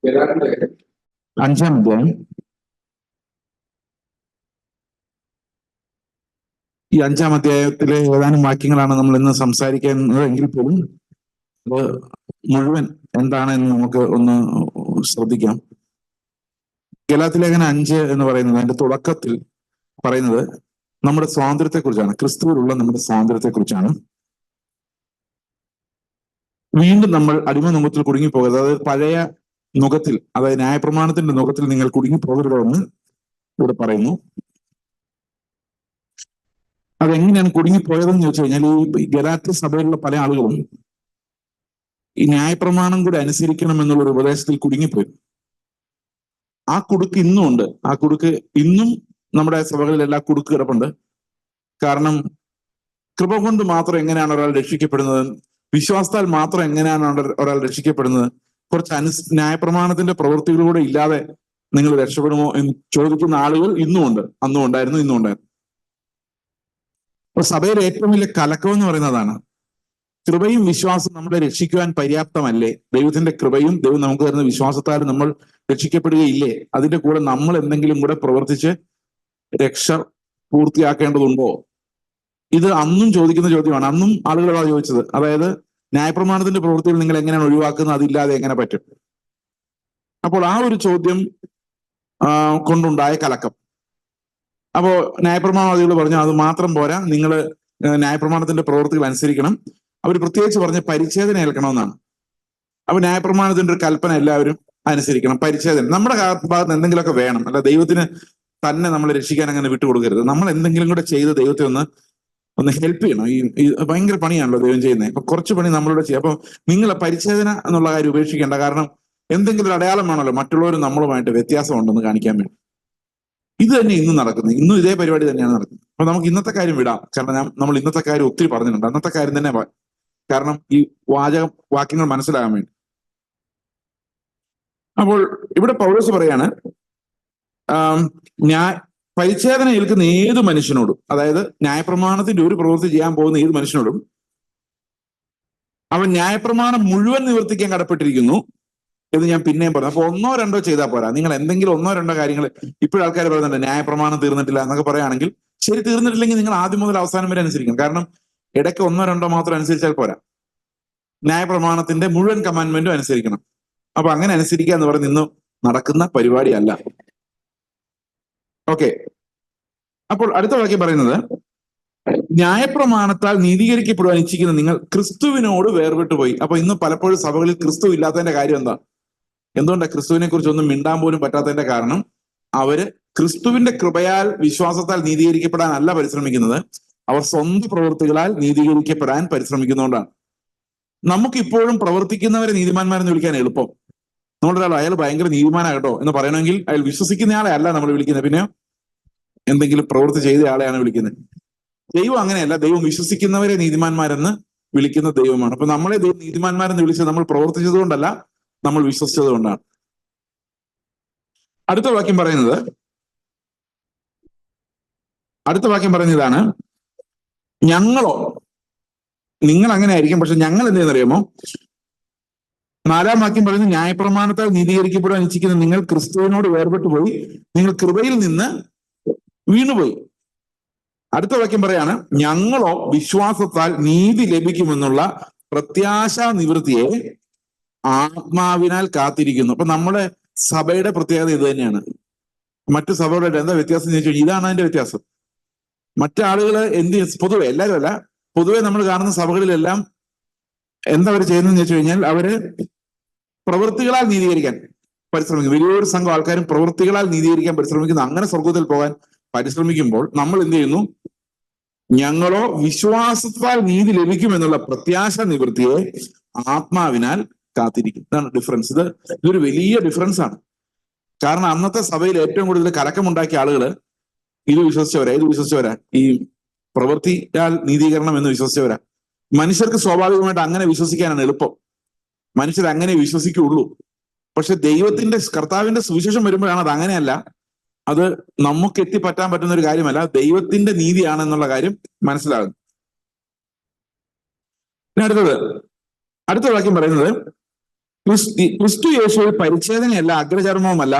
5-ാം അധ്യായം. ഈ 5-ാം അധ്യായത്തിലെ ഏതാനും വാക്യങ്ങളാണ് നമ്മൾ ഇന്ന് സംസാരിക്കുന്നത്. എങ്കിൽ പോലും അത് മുഴുവൻ എന്താണെന്ന് നമുക്ക് ഒന്ന് ശ്രദ്ധിക്കാം. ഗലാത്യലേഖനം 5 എന്ന് പറയുന്നത് അതിന്റെ തുടക്കത്തിൽ പറയുന്നത് നമ്മുടെ സ്വാതന്ത്ര്യത്തെക്കുറിച്ചാണ്, ക്രിസ്തുവിലുള്ള നമ്മുടെ സ്വാതന്ത്ര്യത്തെക്കുറിച്ചാണ്. വീണ്ടും നമ്മൾ അടിമ നുഖത്തിൽ കുടുങ്ങിപ്പോകരുത്. അതായത് പഴയ നുഖത്തിൽ, അതായത് ന്യായപ്രമാണത്തിന്റെ നുഖത്തിൽ നിങ്ങൾ കുടുങ്ങിപ്പോകരുതെന്ന് ഇവിടെ പറയുന്നു. അതെങ്ങനെയാണ് കുടുങ്ങിപ്പോയതെന്ന് ചോദിച്ചു കഴിഞ്ഞാൽ, ഈ ഗലാത്യ സഭയിലുള്ള പല ആളുകളും ഈ ന്യായപ്രമാണം കൂടെ അനുസരിക്കണം എന്നുള്ളൊരു ഉപദേശത്തിൽ കുടുങ്ങിപ്പോയി. ആ കുടുക്ക് ഇന്നും ഉണ്ട്. ആ കുടുക്ക് ഇന്നും നമ്മുടെ സഭകളിലെല്ലാം കുടുക്ക് കിടപ്പുണ്ട്. കാരണം കൃപ കൊണ്ട് മാത്രം എങ്ങനെയാണ് ഒരാൾ രക്ഷിക്കപ്പെടുന്നത്, വിശ്വാസത്താൽ മാത്രം എങ്ങനെയാണ് ഒരാൾ രക്ഷിക്കപ്പെടുന്നത്, കുറച്ച് ന്യായപ്രമാണത്തിന്റെ പ്രവൃത്തികളിലൂടെ ഇല്ലാതെ നിങ്ങൾ രക്ഷപ്പെടുമോ എന്ന് ചോദിക്കുന്ന ആളുകൾ ഇന്നും ഉണ്ട്. അന്നും ഉണ്ടായിരുന്നു, ഇന്നും ഉണ്ടായിരുന്നു. അപ്പൊ സഭയിലെ ഏറ്റവും വലിയ കലക്കം എന്ന് പറയുന്നതാണ്, കൃപയും വിശ്വാസം നമ്മളെ രക്ഷിക്കുവാൻ പര്യാപ്തമല്ലേ? ദൈവത്തിന്റെ കൃപയും ദൈവം നമുക്ക് തരുന്ന വിശ്വാസത്താൽ നമ്മൾ രക്ഷിക്കപ്പെടുകയില്ലേ? അതിന്റെ കൂടെ നമ്മൾ എന്തെങ്കിലും കൂടെ പ്രവർത്തിച്ച് രക്ഷ പൂർത്തിയാക്കേണ്ടതുണ്ടോ? ഇത് അന്നും ചോദിക്കുന്ന ചോദ്യമാണ്. അന്നും ആളുകളാണ് ചോദിച്ചത്. അതായത് ന്യായപ്രമാണത്തിന്റെ പ്രവൃത്തികൾ നിങ്ങൾ എങ്ങനെയാണ് ഒഴിവാക്കുന്നത്, അതില്ലാതെ എങ്ങനെ പറ്റും? അപ്പോൾ ആ ഒരു ചോദ്യം കൊണ്ടുണ്ടായ കലക്കം. അപ്പോ ന്യായപ്രമാണവാദികൾ പറഞ്ഞു അത് മാത്രം പോരാ, നിങ്ങൾ ന്യായപ്രമാണത്തിന്റെ പ്രവൃത്തികൾ അനുസരിക്കണം. അവർ പ്രത്യേകിച്ച് പറഞ്ഞ് പരിച്ഛേദന ഏൽക്കണമെന്നാണ്. അപ്പൊ ന്യായപ്രമാണത്തിന്റെ ഒരു കൽപ്പന എല്ലാവരും അനുസരിക്കണം, പരിച്ഛേദന. നമ്മുടെ ഭാഗത്ത് എന്തെങ്കിലുമൊക്കെ വേണം, അല്ല ദൈവത്തിന് തന്നെ നമ്മളെ രക്ഷിക്കാൻ അങ്ങനെ വിട്ടുകൊടുക്കരുത്. നമ്മൾ എന്തെങ്കിലും കൂടെ ചെയ്ത് ദൈവത്തെ ഒന്ന് ഹെൽപ്പ് ചെയ്യണം. ഈ ഭയങ്കര പണിയാണല്ലോ ദൈവം ചെയ്യുന്നത്. അപ്പൊ കുറച്ച് പണി നമ്മളിവിടെ ചെയ്യാം. അപ്പൊ നിങ്ങൾ പരിച്ഛേദന എന്നുള്ള കാര്യം ഉപേക്ഷിക്കേണ്ട. കാരണം എന്തെങ്കിലും ഒരു അടയാളം വേണമല്ലോ, മറ്റുള്ളവരും നമ്മളുമായിട്ട് വ്യത്യാസം ഉണ്ടെന്ന് കാണിക്കാൻ വേണ്ടി. ഇത് തന്നെ ഇന്നും നടക്കുന്നത്. ഇന്നും ഇതേ പരിപാടി തന്നെയാണ് നടക്കുന്നത്. അപ്പൊ നമുക്ക് ഇന്നത്തെ കാര്യം വിടാം. കാരണം നമ്മൾ ഇന്നത്തെ കാര്യം ഒത്തിരി പറഞ്ഞിട്ടുണ്ട്. അന്നത്തെ കാര്യം തന്നെ, കാരണം ഈ വാക്യങ്ങൾ മനസ്സിലാകാൻ വേണ്ടി. അപ്പോൾ ഇവിടെ പൗലോസ് പറയാണ്, പരിച്ഛേദന ഏൽക്കുന്ന ഏത് മനുഷ്യനോടും, അതായത് ന്യായപ്രമാണത്തിന്റെ ഒരു പ്രവൃത്തി ചെയ്യാൻ പോകുന്ന ഏത് മനുഷ്യനോടും അവൻ ന്യായപ്രമാണം മുഴുവൻ നിവർത്തിക്കാൻ കടപ്പെട്ടിരിക്കുന്നു എന്ന് ഞാൻ പിന്നെയും പറഞ്ഞു. അപ്പൊ 1-2 ചെയ്താൽ പോരാ. നിങ്ങൾ എന്തെങ്കിലും 1-2 കാര്യങ്ങൾ, ഇപ്പോഴും ആൾക്കാർ പറയുന്നുണ്ട് ന്യായപ്രമാണം തീർന്നിട്ടില്ല എന്നൊക്കെ പറയുകയാണെങ്കിൽ, ശരി, തീർന്നിട്ടില്ലെങ്കിൽ നിങ്ങൾ ആദ്യം മുതൽ അവസാനം വരെ അനുസരിക്കണം. കാരണം ഇടയ്ക്ക് 1-2 മാത്രം അനുസരിച്ചാൽ പോരാ, ന്യായപ്രമാണത്തിന്റെ മുഴുവൻ കമാൻഡ്മെന്റും അനുസരിക്കണം. അപ്പൊ അങ്ങനെ അനുസരിക്കുക എന്ന് പറയുന്നത് ഇന്ന് നടക്കുന്ന പരിപാടിയല്ല. ഓക്കെ. അപ്പോൾ അടുത്ത വാക്യം പറയുന്നത്, ന്യായപ്രമാണത്താൽ നീതീകരിക്കപ്പെടുവാൻ ഇച്ഛിക്കുന്ന നിങ്ങൾ ക്രിസ്തുവിനോട് വേർപെട്ടു പോയി. അപ്പൊ ഇന്ന് പലപ്പോഴും സഭകളിൽ ക്രിസ്തു ഇല്ലാത്തതിന്റെ കാര്യം എന്താ? എന്തുകൊണ്ടാണ് ക്രിസ്തുവിനെ കുറിച്ച് ഒന്നും മിണ്ടാൻ പോലും പറ്റാത്തതിന്റെ കാരണം, അവര് ക്രിസ്തുവിന്റെ കൃപയാൽ വിശ്വാസത്താൽ നീതീകരിക്കപ്പെടാനല്ല പരിശ്രമിക്കുന്നത്, അവർ സ്വന്തം പ്രവൃത്തികളാൽ നീതീകരിക്കപ്പെടാൻ പരിശ്രമിക്കുന്നതുകൊണ്ടാണ്. നമുക്കിപ്പോഴും പ്രവർത്തിക്കുന്നവരെ നീതിമാന്മാരെന്ന് വിളിക്കാൻ എളുപ്പം. നമ്മളൊരാൾ അയാൾ ഭയങ്കര നീതിമാനാകട്ടോ എന്ന് പറയണമെങ്കിൽ അയാൾ വിശ്വസിക്കുന്നയാളെ അല്ല നമ്മൾ വിളിക്കുന്നത്, പിന്നെ എന്തെങ്കിലും പ്രവൃത്തി ചെയ്ത ആളെയാണ് വിളിക്കുന്നത്. ദൈവം അങ്ങനെയല്ല. ദൈവം വിശ്വസിക്കുന്നവരെ നീതിമാന്മാരെന്ന് വിളിക്കുന്ന ദൈവമാണ്. അപ്പൊ നമ്മളെ ദൈവം നീതിമാന്മാരെന്ന് വിളിച്ചത് നമ്മൾ പ്രവർത്തിച്ചത് കൊണ്ടല്ല, നമ്മൾ വിശ്വസിച്ചത് കൊണ്ടാണ്. അടുത്ത വാക്യം പറയുന്നത് ഇതാണ്, ഞങ്ങളോ, നിങ്ങൾ അങ്ങനെ ആയിരിക്കും, പക്ഷെ ഞങ്ങൾ എന്തെന്നറിയാമോ? 4-ാം വാക്യം പറയുന്നത്, ന്യായപ്രമാണത്താൽ നീതീകരിക്കപ്പെടാൻ ഇച്ഛിക്കുന്ന നിങ്ങൾ ക്രിസ്തുവിനോട് വേർപെട്ടു പോയി, നിങ്ങൾ കൃപയിൽ നിന്ന് വീണുപോയി. അടുത്ത വാക്യം പറയാണ്, ഞങ്ങളോ വിശ്വാസത്താൽ നീതി ലഭിക്കുമെന്നുള്ള പ്രത്യാശാ നിവൃത്തിയെ ആത്മാവിനാൽ കാത്തിരിക്കുന്നു. അപ്പൊ നമ്മുടെ സഭയുടെ പ്രത്യേകത ഇത് തന്നെയാണ്. മറ്റു സഭകളുടെ എന്താ വ്യത്യാസം എന്ന് ചോദിച്ചാൽ ഇതാണ് അതിന്റെ വ്യത്യാസം. മറ്റാളുകള് പൊതുവെ, എല്ലാവരും അല്ല, പൊതുവെ നമ്മൾ കാണുന്ന സഭകളിലെല്ലാം എന്താ അവർ ചെയ്യുന്നതെന്ന് വെച്ച് കഴിഞ്ഞാൽ, അവര് പ്രവൃത്തികളാൽ നീതീകരിക്കാൻ പരിശ്രമിക്കും. വലിയൊരു സംഘം ആൾക്കാരും പ്രവൃത്തികളാൽ നീതീകരിക്കാൻ പരിശ്രമിക്കുന്നു. അങ്ങനെ സ്വർഗത്തിൽ പോകാൻ പരിശ്രമിക്കുമ്പോൾ നമ്മൾ എന്ത് ചെയ്യുന്നു? ഞങ്ങളോ വിശ്വാസത്താൽ നീതി ലഭിക്കുമെന്നുള്ള പ്രത്യാശ നിവൃത്തിയെ ആത്മാവിനാൽ കാത്തിരിക്കും. ഇതാണ് ഡിഫറൻസ്. ഇതൊരു വലിയ ഡിഫറൻസ് ആണ്. കാരണം അന്നത്തെ സഭയിൽ ഏറ്റവും കൂടുതൽ കലക്കമുണ്ടാക്കിയ ആളുകള് ഇത് വിശ്വസിച്ചവരാ, ഈ പ്രവൃത്തിയാൽ നീതീകരണം എന്ന് വിശ്വസിച്ചവരാ. മനുഷ്യർക്ക് സ്വാഭാവികമായിട്ട് അങ്ങനെ വിശ്വസിക്കാനാണ് എളുപ്പം. മനുഷ്യർ അങ്ങനെ വിശ്വസിക്കുള്ളൂ. പക്ഷെ കർത്താവിന്റെ സുവിശേഷം വരുമ്പോഴാണ് അത് അങ്ങനെയല്ല, അത് നമുക്ക് എത്തിപ്പറ്റാൻ പറ്റുന്ന ഒരു കാര്യമല്ല, ദൈവത്തിന്റെ നീതിയാണെന്നുള്ള കാര്യം മനസ്സിലാകുന്നു. പിന്നെ അടുത്ത വാക്യം പറയുന്നത്, ക്രിസ്തു യേശുവിൽ പരിച്ഛേദനയല്ല, അഗ്രചർമ്മവുമല്ല,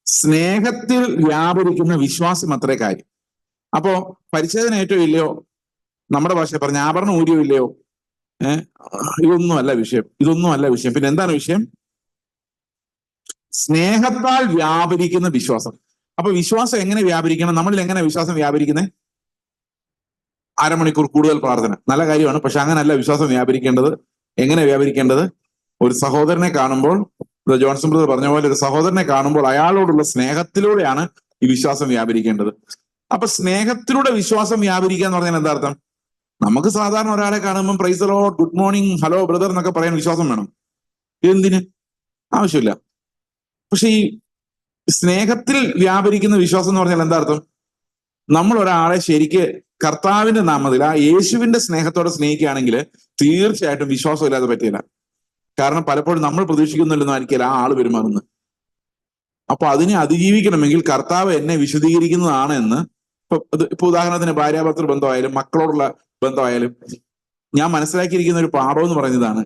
സ്നേഹത്തിൽ വ്യാപരിക്കുന്ന വിശ്വാസം അത്രേ കാര്യം. അപ്പോ പരിച്ഛേദന ഏറ്റവും ഇല്ലയോ, നമ്മുടെ ഭാഷ പറഞ്ഞ ആഭരണം ഊരിയോ ഇല്ലയോ, ഇതൊന്നും അല്ല വിഷയം, ഇതൊന്നും അല്ല വിഷയം. പിന്നെ എന്താണ് വിഷയം? സ്നേഹത്താൽ വ്യാപരിക്കുന്ന വിശ്വാസം. അപ്പൊ വിശ്വാസം എങ്ങനെ വ്യാപരിക്കണം? നമ്മളിൽ എങ്ങനെ വിശ്വാസം വ്യാപരിക്കുന്നത്? അരമണിക്കൂർ കൂടുതൽ പ്രാർത്ഥന നല്ല കാര്യമാണ്, പക്ഷെ അങ്ങനല്ല വിശ്വാസം വ്യാപരിക്കേണ്ടത്. എങ്ങനെ വ്യാപരിക്കേണ്ടത്? ഒരു സഹോദരനെ കാണുമ്പോൾ, ജോൺസൺ ബ്രദർ പറഞ്ഞ പോലെ, ഒരു സഹോദരനെ കാണുമ്പോൾ അയാളോടുള്ള സ്നേഹത്തിലൂടെയാണ് ഈ വിശ്വാസം വ്യാപരിക്കേണ്ടത്. അപ്പൊ സ്നേഹത്തിലൂടെ വിശ്വാസം വ്യാപരിക്കുക എന്ന് പറഞ്ഞാൽ എന്താ അർത്ഥം? നമുക്ക് സാധാരണ ഒരാളെ കാണുമ്പോൾ praise the Lord, good morning, hello brother എന്നൊക്കെ പറയാൻ വിശ്വാസം വേണം. എന്തിന്? ആവശ്യമില്ല. പക്ഷെ ഈ സ്നേഹത്തിൽ വ്യാപരിക്കുന്ന വിശ്വാസം എന്ന് പറഞ്ഞാൽ എന്താ അർത്ഥം? നമ്മൾ ഒരാളെ ശരിക്ക് കർത്താവിന്റെ നാമത്തിൽ, ആ യേശുവിന്റെ സ്നേഹത്തോടെ സ്നേഹിക്കുകയാണെങ്കിൽ തീർച്ചയായിട്ടും വിശ്വാസം ഇല്ലാതെ പറ്റില്ല. കാരണം പലപ്പോഴും നമ്മൾ പ്രതീക്ഷിക്കുന്നില്ലെന്നും ആയിരിക്കില്ല ആ ആള് പെരുമാറുന്നത്. അപ്പൊ അതിനെ അതിജീവിക്കണമെങ്കിൽ കർത്താവ് എന്നെ വിശദീകരിക്കുന്നതാണ് എന്ന്, ഇപ്പൊ ഉദാഹരണത്തിന് ഭാര്യാഭർത്തൃ ബന്ധമായാലും മക്കളോടുള്ള ബന്ധമായാലും, ഞാൻ മനസ്സിലാക്കിയിരിക്കുന്ന ഒരു പാഠം എന്ന് പറയുന്നതാണ്,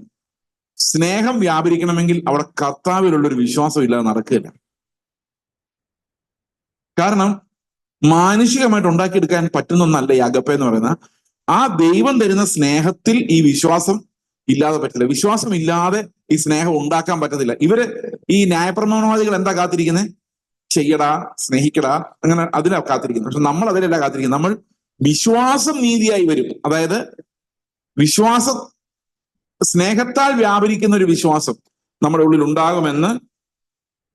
സ്നേഹം വ്യാപരിക്കണമെങ്കിൽ അവിടെ കർത്താവിലുള്ള ഒരു വിശ്വാസം ഇല്ലാതെ നടക്കില്ല. കാരണം മാനുഷികമായിട്ട് ഉണ്ടാക്കിയെടുക്കാൻ പറ്റുന്ന ഒന്നല്ല ഈ അഗപ്പ എന്ന് പറയുന്ന. ആ ദൈവം തരുന്ന സ്നേഹത്തിൽ ഈ വിശ്വാസം ഇല്ലാതെ പറ്റില്ല. വിശ്വാസം ഇല്ലാതെ ഈ സ്നേഹം ഉണ്ടാക്കാൻ പറ്റത്തില്ല. ഇവര് ഈ ന്യായപ്രമാണവാദികൾ എന്താ കാത്തിരിക്കുന്നത്? ചെയ്യടാ, സ്നേഹിക്കടാ, അങ്ങനെ അതിനാ കാത്തിരിക്കുന്നത്. പക്ഷെ നമ്മൾ അതിലല്ല കാത്തിരിക്കുന്നത്. നമ്മൾ വിശ്വാസം നീതിയായി വരും. അതായത് വിശ്വാസം, സ്നേഹത്താൽ വ്യാപരിക്കുന്ന ഒരു വിശ്വാസം നമ്മുടെ ഉള്ളിൽ ഉണ്ടാകുമെന്ന്,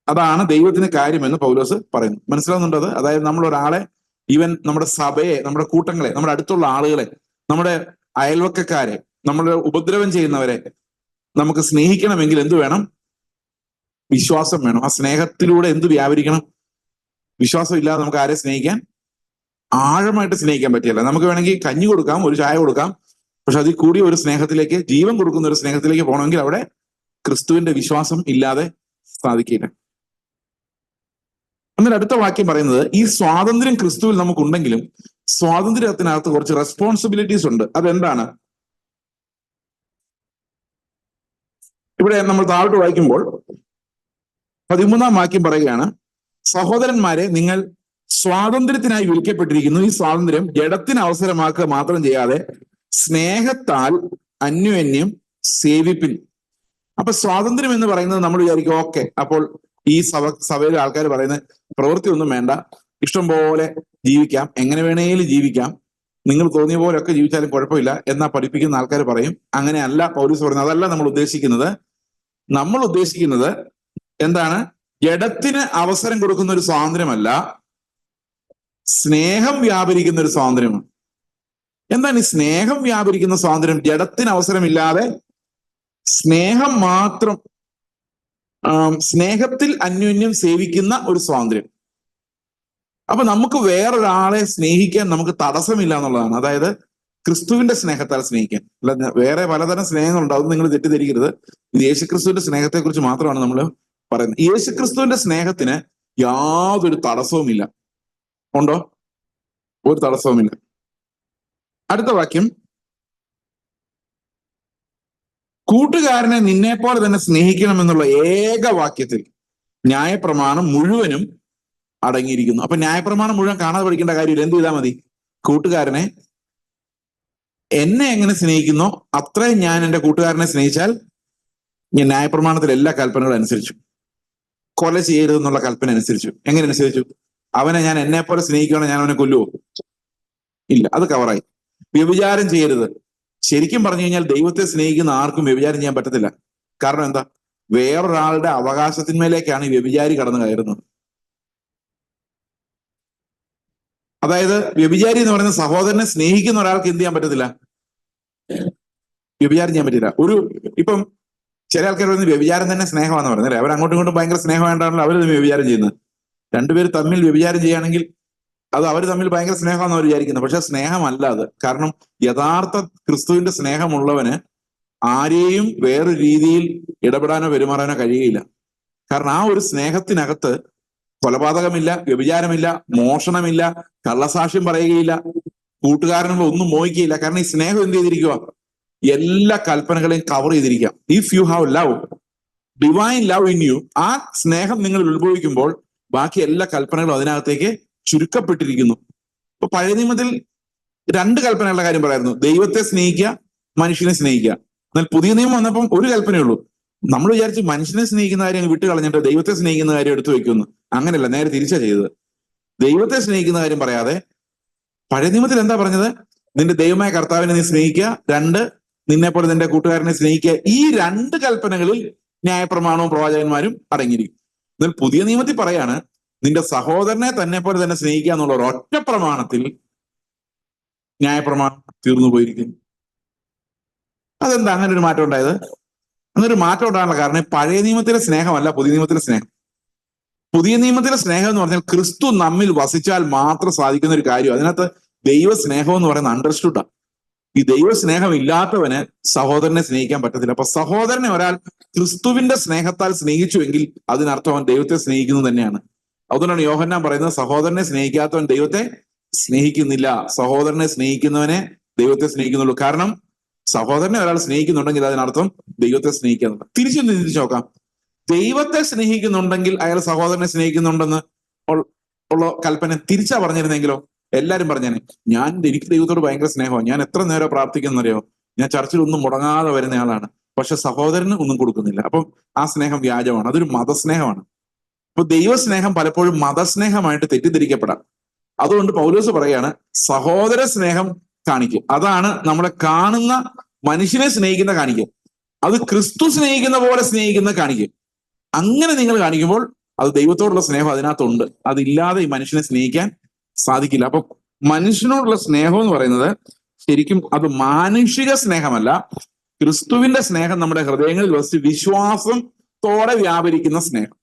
അതാണ് ദൈവത്തിന് കാര്യമെന്ന് പൗലോസ് പറയുന്നു. മനസ്സിലാവുന്നുണ്ടോ അത്? അതായത് നമ്മൾ ഒരാളെ, ഈവൻ നമ്മുടെ സഭയെ, നമ്മുടെ കൂട്ടങ്ങളെ, നമ്മുടെ അടുത്തുള്ള ആളുകളെ, നമ്മുടെ അയൽവക്കക്കാരെ, നമ്മുടെ ഉപദ്രവം ചെയ്യുന്നവരെ നമുക്ക് സ്നേഹിക്കണമെങ്കിൽ എന്ത് വേണം? വിശ്വാസം വേണം. ആ സ്നേഹത്തിലൂടെ എന്ത് വ്യാപരിക്കണം? വിശ്വാസം ഇല്ലാതെ നമുക്ക് ആരെ സ്നേഹിക്കാൻ, ആഴമായിട്ട് സ്നേഹിക്കാൻ പറ്റില്ല. നമുക്ക് വേണമെങ്കിൽ കഞ്ഞി കൊടുക്കാം, ഒരു ചായ കൊടുക്കാം, പക്ഷെ അതിൽ കൂടി ഒരു സ്നേഹത്തിലേക്ക്, ജീവൻ കൊടുക്കുന്ന ഒരു സ്നേഹത്തിലേക്ക് പോകണമെങ്കിൽ അവിടെ ക്രിസ്തുവിന്റെ വിശ്വാസം ഇല്ലാതെ സാധിക്കില്ല. എന്നാൽ അടുത്ത വാക്യം പറയുന്നത്, ഈ സ്വാതന്ത്ര്യം ക്രിസ്തുവിൽ നമുക്കുണ്ടെങ്കിലും സ്വാതന്ത്ര്യത്തിനകത്ത് കുറച്ച് റെസ്പോൺസിബിലിറ്റീസ് ഉണ്ട്. അതെന്താണ്? ഇവിടെ നമ്മൾ താഴോട്ട് വായിക്കുമ്പോൾ 13-ാം വാക്യം പറയുകയാണ്, സഹോദരന്മാരെ, നിങ്ങൾ സ്വാതന്ത്ര്യത്തിനായി വിളിക്കപ്പെട്ടിരിക്കുന്നു. ഈ സ്വാതന്ത്ര്യം ജഡത്തിന് അവസരമാക്കുക മാത്രം ചെയ്യാതെ സ്നേഹത്താൽ അന്യോന്യം സേവിപ്പിൻ. അപ്പൊ സ്വാതന്ത്ര്യം എന്ന് പറയുന്നത് നമ്മൾ വിചാരിക്കും, ഓക്കെ, അപ്പോൾ ഈ സഭയിലെ ആൾക്കാർ പറയുന്നത് പ്രവൃത്തി ഒന്നും വേണ്ട, ഇഷ്ടം പോലെ ജീവിക്കാം, എങ്ങനെ വേണേലും ജീവിക്കാം, നിങ്ങൾ തോന്നിയ പോലെയൊക്കെ ജീവിച്ചാലും കുഴപ്പമില്ല എന്നാ പഠിപ്പിക്കുന്ന ആൾക്കാർ പറയും. അങ്ങനെയല്ല പൗലോസ് പറയുന്നത്. അതല്ല നമ്മൾ ഉദ്ദേശിക്കുന്നത്. നമ്മൾ ഉദ്ദേശിക്കുന്നത് എന്താണ്? ജഡത്തിന് അവസരം കൊടുക്കുന്ന ഒരു സ്വാതന്ത്ര്യമല്ല, സ്നേഹം വ്യാപരിക്കുന്ന ഒരു സ്വാതന്ത്ര്യമാണ്. എന്താണ് ഈ സ്നേഹം വ്യാപരിക്കുന്ന സ്വാതന്ത്ര്യം? ജഡത്തിന് അവസരമില്ലാതെ സ്നേഹം മാത്രം, സ്നേഹത്തിൽ അന്യോന്യം സേവിക്കുന്ന ഒരു സ്വാതന്ത്ര്യം. അപ്പൊ നമുക്ക് വേറൊരാളെ സ്നേഹിക്കാൻ നമുക്ക് തടസ്സമില്ല എന്നുള്ളതാണ്. അതായത് ക്രിസ്തുവിന്റെ സ്നേഹത്താൽ സ്നേഹിക്കാൻ. അല്ല, വേറെ പലതരം സ്നേഹങ്ങളുണ്ട്, അതൊന്നും നിങ്ങൾ തെറ്റിദ്ധരിക്കരുത്. ഇത് യേശുക്രിസ്തുവിന്റെ സ്നേഹത്തെ കുറിച്ച് മാത്രമാണ് നമ്മൾ പറയുന്നത്. യേശുക്രിസ്തുവിന്റെ സ്നേഹത്തിന് യാതൊരു തടസ്സവുമില്ല. ഉണ്ടോ? ഒരു തടസ്സവുമില്ല. അടുത്ത വാക്യം, കൂട്ടുകാരനെ നിന്നെപ്പോലെ തന്നെ സ്നേഹിക്കണമെന്നുള്ള ഏക വാക്യത്തിൽ ന്യായപ്രമാണം മുഴുവനും അടങ്ങിയിരിക്കുന്നു. അപ്പൊ ന്യായപ്രമാണം മുഴുവൻ കാണാതെ പഠിക്കേണ്ട കാര്യമില്ല. എന്ത് ചെയ്താൽ മതി? കൂട്ടുകാരനെ എന്നെ എങ്ങനെ സ്നേഹിക്കുന്നോ അത്രയും ഞാൻ എൻ്റെ കൂട്ടുകാരനെ സ്നേഹിച്ചാൽ ഞാൻ ന്യായപ്രമാണത്തിലെ എല്ലാ കൽപ്പനകളും അനുസരിച്ചു. കൊല ചെയ്യരുതെന്നുള്ള കൽപ്പന അനുസരിച്ചു. എങ്ങനെ അനുസരിച്ചു? അവനെ ഞാൻ എന്നെ പോലെ സ്നേഹിക്കുകയാണെങ്കിൽ ഞാൻ അവനെ കൊല്ലുവോ? ഇല്ല, അത് കവറായി. വ്യഭിചാരം ചെയ്യരുത്. ശരിക്കും പറഞ്ഞു കഴിഞ്ഞാൽ ദൈവത്തെ സ്നേഹിക്കുന്ന ആർക്കും വ്യഭിചാരം ചെയ്യാൻ പറ്റത്തില്ല. കാരണം എന്താ? വേറൊരാളുടെ അവകാശത്തിന്മേലേക്കാണ് ഈ വ്യഭിചാരി കടന്നു കയറുന്നത്. അതായത് വ്യഭിചാരി എന്ന് പറയുന്ന സഹോദരനെ സ്നേഹിക്കുന്ന ഒരാൾക്ക് എന്ത് ചെയ്യാൻ പറ്റത്തില്ല? വ്യഭിചാരം ചെയ്യാൻ പറ്റില്ല. ഇപ്പം ചില ആൾക്കാർ പറയുന്നത് വ്യഭിചാരം തന്നെ സ്നേഹമാണെന്ന് പറയുന്നത് അല്ലേ? അവർ അങ്ങോട്ടും ഇങ്ങോട്ടും ഭയങ്കര സ്നേഹമായിട്ടാണല്ലോ അവർ വ്യഭിചാരം ചെയ്യുന്നത്. രണ്ടുപേർ തമ്മിൽ വ്യഭിചാരം ചെയ്യുകയാണെങ്കിൽ അത് അവർ തമ്മിൽ ഭയങ്കര സ്നേഹമാണെന്ന് അവർ വിചാരിക്കുന്നത്. പക്ഷെ സ്നേഹമല്ല അത്. കാരണം യഥാർത്ഥ ക്രിസ്തുവിന്റെ സ്നേഹമുള്ളവന് ആരെയും വേറൊരു രീതിയിൽ ഇടപെടാനോ പെരുമാറാനോ കഴിയുകയില്ല. കാരണം ആ ഒരു സ്നേഹത്തിനകത്ത് കൊലപാതകമില്ല, വ്യഭിചാരമില്ല, മോഷണമില്ല, കള്ളസാക്ഷ്യം പറയുകയില്ല, കൂട്ടുകാരനുള്ള ഒന്നും മോഹിക്കുകയില്ല. കാരണം ഈ സ്നേഹം എന്ത് ചെയ്തിരിക്കുക? എല്ലാ കൽപ്പനകളെയും കവർ ചെയ്തിരിക്കാം. If you have love divine love in you, ആ സ്നേഹം നിങ്ങൾ ഉത്ഭവിക്കുമ്പോൾ ബാക്കി എല്ലാ കൽപ്പനകളും അതിനകത്തേക്ക് ചുരുക്കപ്പെട്ടിരിക്കുന്നു. ഇപ്പൊ പഴയ നിയമത്തിൽ 2 കൽപ്പനകളുടെ കാര്യം പറയായിരുന്നു, ദൈവത്തെ സ്നേഹിക്കുക, മനുഷ്യനെ സ്നേഹിക്കുക. എന്നാൽ പുതിയ നിയമം വന്നപ്പം ഒരു കൽപ്പനയുള്ളൂ. നമ്മൾ വിചാരിച്ച് മനുഷ്യനെ സ്നേഹിക്കുന്ന കാര്യം വിട്ട് കളഞ്ഞിട്ട് ദൈവത്തെ സ്നേഹിക്കുന്ന കാര്യം എടുത്തു വെക്കുന്നു. അങ്ങനെയല്ല, നേരെ തിരിച്ചാ ചെയ്തത്. ദൈവത്തെ സ്നേഹിക്കുന്ന കാര്യം പറയാതെ പഴയ നിയമത്തിൽ എന്താ പറഞ്ഞത്? നിന്റെ ദൈവമായ കർത്താവിനെ നീ സ്നേഹിക്കുക, 2 നിന്നെ പോലെ നിന്റെ കൂട്ടുകാരനെ സ്നേഹിക്കുക. ഈ 2 കൽപ്പനകളിൽ ന്യായപ്രമാണവും പ്രവാചകന്മാരും അടങ്ങിയിരിക്കും. എന്നാൽ പുതിയ നിയമത്തിൽ പറയാണ്, നിന്റെ സഹോദരനെ തന്നെ പോലെ തന്നെ സ്നേഹിക്കുക എന്നുള്ള ഒരൊറ്റ പ്രമാണത്തിൽ ന്യായപ്രമാണം തീർന്നു പോയിരിക്കുന്നു. അതെന്താ അങ്ങനെ ഒരു മാറ്റം ഉണ്ടായത്? അങ്ങനൊരു മാറ്റം ഉണ്ടാകാനുള്ള കാരണം പഴയ നിയമത്തിലെ സ്നേഹമല്ല പുതിയ നിയമത്തിലെ സ്നേഹം. പുതിയ നിയമത്തിലെ സ്നേഹം എന്ന് പറഞ്ഞാൽ ക്രിസ്തു നമ്മിൽ വസിച്ചാൽ മാത്രം സാധിക്കുന്ന ഒരു കാര്യം. അതിനകത്ത് ദൈവ സ്നേഹം എന്ന് പറയുന്നത് അണ്ടർസ്റ്റുഡാ. ഈ ദൈവ സ്നേഹം ഇല്ലാത്തവന് സഹോദരനെ സ്നേഹിക്കാൻ പറ്റത്തില്ല. അപ്പൊ സഹോദരനെ ഒരാൾ ക്രിസ്തുവിന്റെ സ്നേഹത്താൽ സ്നേഹിച്ചുവെങ്കിൽ അതിനർത്ഥം അവൻ ദൈവത്തെ സ്നേഹിക്കുന്നത് തന്നെയാണ്. അതുകൊണ്ടാണ് യോഹന്നാൻ പറയുന്നത്, സഹോദരനെ സ്നേഹിക്കാത്തവൻ ദൈവത്തെ സ്നേഹിക്കുന്നില്ല, സഹോദരനെ സ്നേഹിക്കുന്നവനെ ദൈവത്തെ സ്നേഹിക്കുന്നുള്ളൂ. കാരണം സഹോദരനെ ഒരാൾ സ്നേഹിക്കുന്നുണ്ടെങ്കിൽ അതിനർത്ഥം ദൈവത്തെ സ്നേഹിക്കുന്നുണ്ട്. തിരിച്ചു നോക്കാം, ദൈവത്തെ സ്നേഹിക്കുന്നുണ്ടെങ്കിൽ അയാൾ സഹോദരനെ സ്നേഹിക്കുന്നുണ്ടെന്ന് ഉള്ള കൽപ്പന തിരിച്ചാ പറഞ്ഞിരുന്നെങ്കിലോ എല്ലാരും പറഞ്ഞേനെ, എനിക്ക് ദൈവത്തോട് ഭയങ്കര സ്നേഹമാണ്, ഞാൻ എത്ര നേരം പ്രാർത്ഥിക്കുന്നറിയോ, ഞാൻ ചർച്ചിൽ ഒന്നും മുടങ്ങാതെ വരുന്ന ആളാണ്, പക്ഷെ സഹോദരന് ഒന്നും കൊടുക്കുന്നില്ല. അപ്പം ആ സ്നേഹം വ്യാജമാണ്, അതൊരു മതസ്നേഹമാണ്. അപ്പൊ ദൈവസ്നേഹം പലപ്പോഴും മതസ്നേഹമായിട്ട് തെറ്റിദ്ധരിക്കപ്പെടാം. അതുകൊണ്ട് പൗലോസ് പറയാണ്, സഹോദര സ്നേഹം കാണിക്കുക. അതാണ് നമ്മളെ കാണുന്ന മനുഷ്യനെ സ്നേഹിക്കുന്ന കാണിക്കുക. അത് ക്രിസ്തു സ്നേഹിക്കുന്ന പോലെ സ്നേഹിക്കുന്ന കാണിക്കുക. അങ്ങനെ നിങ്ങൾ കാണിക്കുമ്പോൾ അത് ദൈവത്തോടുള്ള സ്നേഹം അതിനകത്തുണ്ട്. അതില്ലാതെ ഈ മനുഷ്യനെ സ്നേഹിക്കാൻ സാധിക്കില്ല. അപ്പൊ മനുഷ്യനോടുള്ള സ്നേഹം എന്ന് പറയുന്നത് ശരിക്കും അത് മാനുഷിക സ്നേഹമല്ല, ക്രിസ്തുവിന്റെ സ്നേഹം നമ്മുടെ ഹൃദയങ്ങളിൽ വസിച്ച് വിശ്വാസത്തോടെ വ്യാപരിക്കുന്ന സ്നേഹം.